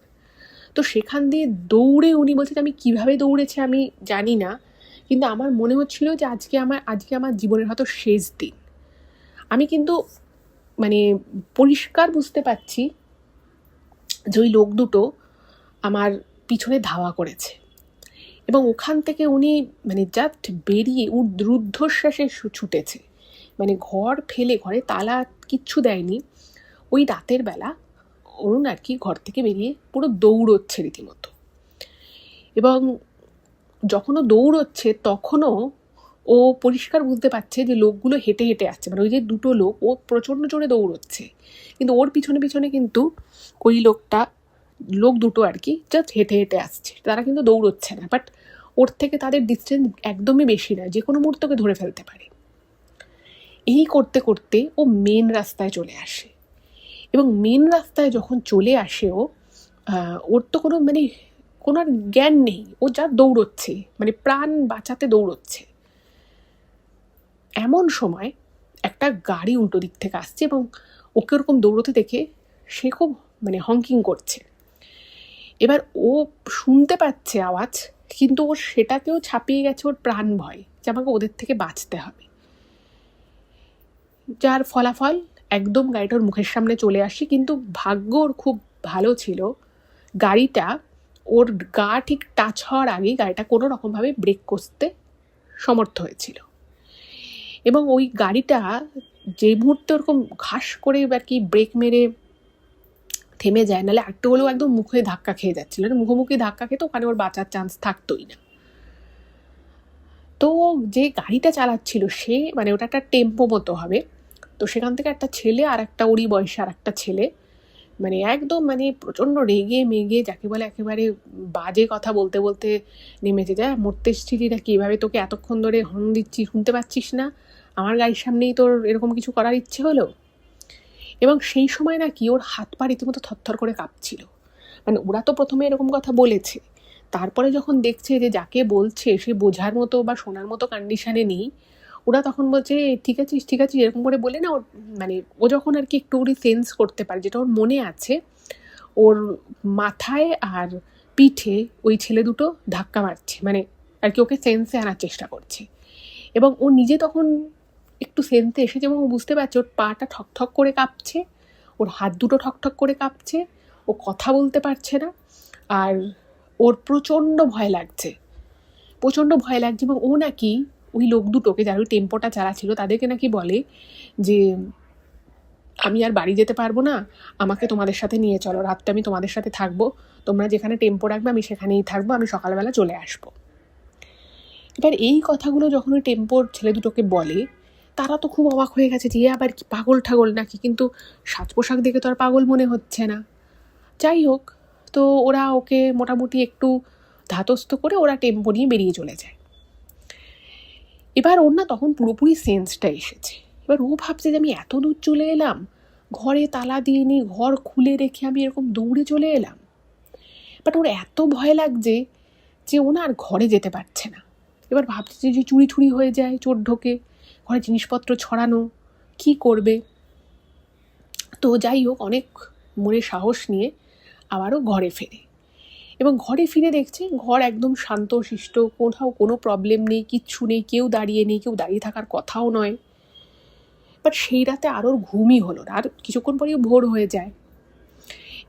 তো সেখান দিয়ে দৌড়ে উনি বলছে যে আমি কীভাবে দৌড়েছে আমি জানি না, কিন্তু আমার মনে হচ্ছিল যে আজকে আমার জীবনের হয়তো শেষ দিন। আমি কিন্তু মানে পরিষ্কার বুঝতে পারছি যে ওই লোক দুটো আমার পিছনে ধাওয়া করেছে, এবং ওখান থেকে উনি মানে জাস্ট বেরিয়ে রুদ্ধশ্বাসে ছুটেছে, মানে ঘর ফেলে, ঘরে তালা কিচ্ছু দেয়নি, ওই রাতের বেলা অরুণ আর কি ঘর থেকে বেরিয়ে পুরো দৌড়চ্ছে রীতিমতো। এবং যখন ও দৌড়চ্ছে তখনও ও পরিষ্কার বুঝতে পারছে যে লোকগুলো হেঁটে হেঁটে আসছে, মানে ওই যে দুটো লোক, ও প্রচণ্ড জোরে দৌড়চ্ছে কিন্তু ওর পিছনে পিছনে কিন্তু ওই লোক দুটো আর কি জাস্ট হেঁটে হেঁটে আসছে, তারা কিন্তু দৌড়চ্ছে না, বাট ওর থেকে তাদের ডিস্টেন্স একদমই বেশি না, যে কোনো মুহূর্তকে ধরে ফেলতে পারে। এই করতে করতে ও মেন রাস্তায় চলে আসে, এবং মেন রাস্তায় যখন চলে আসে ওর তো কোনো মানে কোনো আর জ্ঞান নেই, ও যা দৌড়চ্ছে মানে প্রাণ বাঁচাতে দৌড়চ্ছে। এমন সময় একটা গাড়ি উল্টো দিক থেকে আসছে, এবং ওকে ওরকম দৌড়তে দেখে সে খুব মানে হংকিং করছে। এবার ও শুনতে পাচ্ছে আওয়াজ, কিন্তু ওর সেটাকেও ছাপিয়ে গেছে ওর প্রাণ ভয় যে আমাকে ওদের থেকে বাঁচতে হবে, যার ফলাফল একদম গাড়িটা ওর মুখের সামনে চলে আসে। কিন্তু ভাগ্য ওর খুব ভালো ছিল, গাড়িটা ওর গা ঠিক টাচ হওয়ার আগেই গাড়িটা কোনো রকমভাবে ব্রেক করতে সমর্থ হয়েছিল, এবং ওই গাড়িটা যে মুহূর্তে ওরকম ঘাস করে আর কি ব্রেক মেরে থেমে যায়, নাহলে একটু হলেও একদম মুখে ধাক্কা খেয়ে যাচ্ছিল, মুখোমুখি ধাক্কা খেতে ওখানে ওর বাঁচার চান্স থাকতোই না। তো যে গাড়িটা চালাচ্ছিল সে মানে ওটা একটা টেম্পো মতো হবে, তো সেখান থেকে একটা ছেলে আর একটা ওরই বয়সে আর একটা ছেলে মানে একদম মানে প্রচণ্ড রেগে মেগে, যাকে বলে একেবারে বাজে কথা বলতে বলতে নেমেছে, যায় মরতে এসেছিলি নাকি, এভাবে তোকে এতক্ষণ ধরে হর্ন দিচ্ছি শুনতে পাচ্ছিস না, আমার গাড়ির সামনেই তোর এরকম কিছু করার ইচ্ছে হলো। এবং সেই সময় নাকি ওর হাত পা রীতিমতো থরথর করে কাঁপছিল, মানে ওরা তো প্রথমে এরকম কথা বলেছে, তারপরে যখন দেখছে যে যাকে বলছে সে বোঝার মতো বা শোনার মতো কন্ডিশনে নেই, ওরা তখন বলছে ঠিক আছিস এরকম করে বলে না, ওর মানে ও যখন আর কি একটু ওরই সেন্স করতে পারে যেটা ওর মনে আছে, ওর মাথায় আর পিঠে ওই ছেলে দুটো ধাক্কা মারছে, মানে আর কি ওকে সেন্সে আনার চেষ্টা করছে, এবং ও নিজে তখন একটু সেন্সে এসেছে এবং ও বুঝতে পারছে ওর পাটা ঠকঠক করে কাঁপছে, ওর হাত দুটো ঠকঠক করে কাঁপছে, ও কথা বলতে পারছে না, আর ওর প্রচণ্ড ভয় লাগছে। এবং ও নাকি ওই লোক দুটোকে যারা ওই টেম্পোটা চালাচ্ছিল তাদেরকে নাকি বলে যে আমি আর বাড়ি যেতে পারবো না, আমাকে তোমাদের সাথে নিয়ে চলো, রাতটা আমি তোমাদের সাথে থাকবো, তোমরা যেখানে টেম্পো রাখবে আমি সেখানেই থাকবো, আমি সকালবেলা চলে আসবো। এবার এই কথাগুলো যখন ওই টেম্পোর ছেলে দুটোকে বলে, তারা তো খুব অবাক হয়ে গেছে যে এ আবার কি পাগল ঠাগল নাকি, কিন্তু সাজ পোশাক দেখে তো আর পাগল মনে হচ্ছে না। যাই হোক, তো ওরা ওকে মোটামুটি একটু ধাতস্থ করে ওরা টেম্পো নিয়ে বেরিয়ে চলে যায়। এবার ওর না তখন পুরোপুরি সেন্সটা এসেছে। এবার ও ভাবছে যে আমি এত দূর চলে এলাম, ঘরে তালা দিয়ে নি, ঘর খুলে রেখে আমি এরকম দৌড়ে চলে এলাম। বাট ওর এত ভয় লাগছে যে ও না আর ঘরে যেতে পারছে না। এবার ভাবছে যে চুরি ঠুরি হয়ে যায়, চোর ঢোকে, ঘরে জিনিসপত্র ছড়ানো, কি করবে। তো যাই হোক, অনেক মনে সাহস নিয়ে আবারও ঘরে ফেরে, এবং ঘরে ফিরে দেখছে ঘর একদম শান্তশিষ্ট, কোথাও কোনো প্রবলেম নেই, কিচ্ছু নেই, কেউ দাঁড়িয়ে নেই, কেউ দাঁড়িয়ে থাকার কথাও নয়। বাট সেই রাতে আর ওর ঘুমই হলো না, আর কিছুক্ষণ পরেই ভোর হয়ে যায়।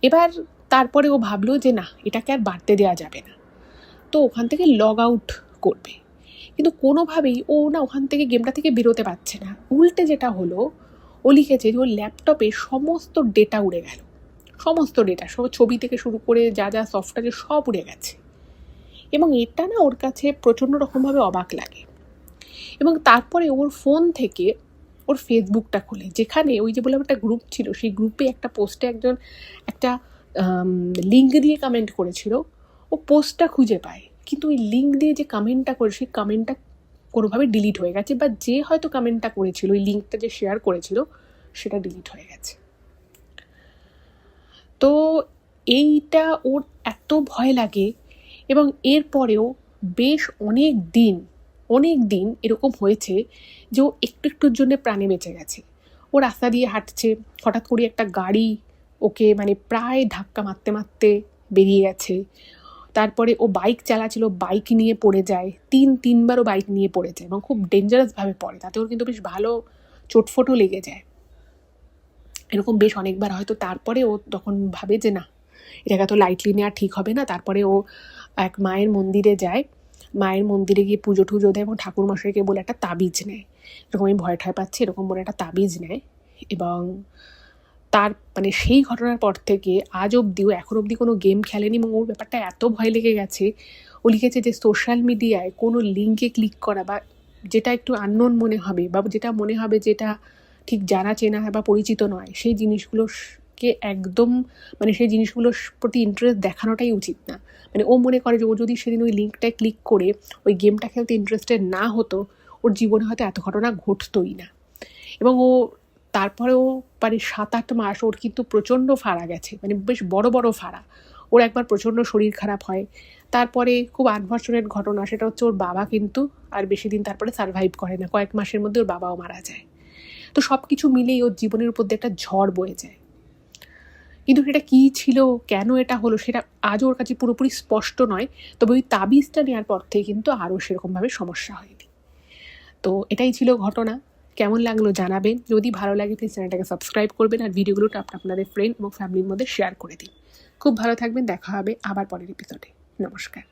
এবার তারপরে ও ভাবলো যে না, এটাকে আর বাড়তে দেওয়া যাবে না, তো ওখান থেকে লগ আউট করবে। কিন্তু কোনোভাবেই ও না ওখান থেকে, গেমটা থেকে বেরোতে পারছে না। উল্টে যেটা হলো, ও লিখেছে যে ওর ল্যাপটপে সমস্ত ডেটা উড়ে গেল, সমস্ত ডেটা, সব ছবি থেকে শুরু করে যা যা সফটওয়্যার সব উড়ে গেছে। এবং এটা না ওর কাছে প্রচণ্ড রকমভাবে অবাক লাগে। এবং তারপরে ওর ফোন থেকে ওর ফেসবুকটা খুলে, যেখানে ওই যে বললাম একটা গ্রুপ ছিল, সেই গ্রুপে একটা পোস্টে একজন একটা লিঙ্ক দিয়ে কমেন্ট করেছিল, ও পোস্টটা খুঁজে পায়, কিন্তু ওই লিঙ্ক দিয়ে যে কমেন্টটা করে, সেই কমেন্টটা কোনোভাবে ডিলিট হয়ে গেছে, বা যে হয়তো কমেন্টটা করেছিল, ওই লিঙ্কটা যে শেয়ার করেছিল সেটা ডিলিট হয়ে গেছে। তো এইটা ওর এত ভয় লাগে, এবং এরপরেও বেশ অনেক দিন এরকম হয়েছে যে ও একটু একটুর জন্য প্রাণে বেঁচে গেছে। ও রাস্তা দিয়ে হাঁটছে, হঠাৎ করে একটা গাড়ি ওকে মানে প্রায় ধাক্কা মারতে মারতে বেরিয়ে গেছে। তারপরে ও বাইক চালাচ্ছিল, বাইক নিয়ে পড়ে যায়, তিনবারও বাইক নিয়ে পড়ে যায়, এবং খুব ডেঞ্জারাসভাবে পড়ে, তাতে ওর কিন্তু বেশ ভালো চোটফোটও লেগে যায়। এরকম বেশ অনেকবার হয়তো। তারপরে ও তখন ভাবে যে না, এটাকে তো লাইটলি নেওয়া ঠিক হবে না। তারপরে ও এক মায়ের মন্দিরে যায়, মায়ের মন্দিরে গিয়ে পুজো টুজো দেয়, এবং ঠাকুরমশাইকে বলে একটা তাবিজ নেয়, এরকম আমি ভয় ঠয় পাচ্ছি এরকম বলে একটা তাবিজ নেয়। এবং তার মানে সেই ঘটনার পর থেকে আজ অবধিও, এখন অবধি কোনো গেম খেলেনি, এবং ওর ব্যাপারটা এত ভয় লেগে গেছে। ও লিখেছে যে সোশ্যাল মিডিয়ায় কোনো লিঙ্কে ক্লিক করা, বা যেটা একটু আননোন মনে হবে, বা যেটা মনে হবে যেটা ঠিক জানা চেনা বা পরিচিত নয়, সেই জিনিসগুলোকে একদম মানে সেই জিনিসগুলোর প্রতি ইন্টারেস্ট দেখানোটাই উচিত না। মানে ও মনে করে যে ও যদি সেদিন ওই লিঙ্কটায় ক্লিক করে ওই গেমটা খেলতে ইন্টারেস্টেড না হতো, ওর জীবনে হয়তো এত ঘটনা ঘটতোই না। এবং ও তারপরেও মানে 7-8 মাস ওর কিন্তু প্রচণ্ড ফাড়া গেছে, মানে বেশ বড় বড় ফাড়া। ওর একবার প্রচণ্ড শরীর খারাপ হয়, তারপরে খুব আনফর্চুনেট ঘটনা, সেটা হচ্ছে ওর বাবা কিন্তু আর বেশি দিন তারপরে সারভাইভ করে না, কয়েক মাসের মধ্যে ওর বাবাও মারা যায়। তো সব কিছু মিলেই ওর জীবনের উপর দিয়ে একটা ঝড় বয়ে যায়। কিন্তু সেটা কী ছিল, কেন এটা হলো, সেটা আজও ওর কাছে পুরোপুরি স্পষ্ট নয়। তবে ওই তাবিজটা নেওয়ার পর থেকে কিন্তু আরও সেরকমভাবে সমস্যা হয়নি। তো এটাই ছিল ঘটনা। কেমন লাগলো জানাবেন, যদি ভালো লাগে প্লিজ চ্যানেলটাকে সাবস্ক্রাইব করবেন, আর ভিডিওগুলোটা আপনাদের ফ্রেন্ড এবং ফ্যামিলির মধ্যে শেয়ার করে দিন। খুব ভালো থাকবেন, দেখা হবে আবার পরের এপিসোডে। নমস্কার।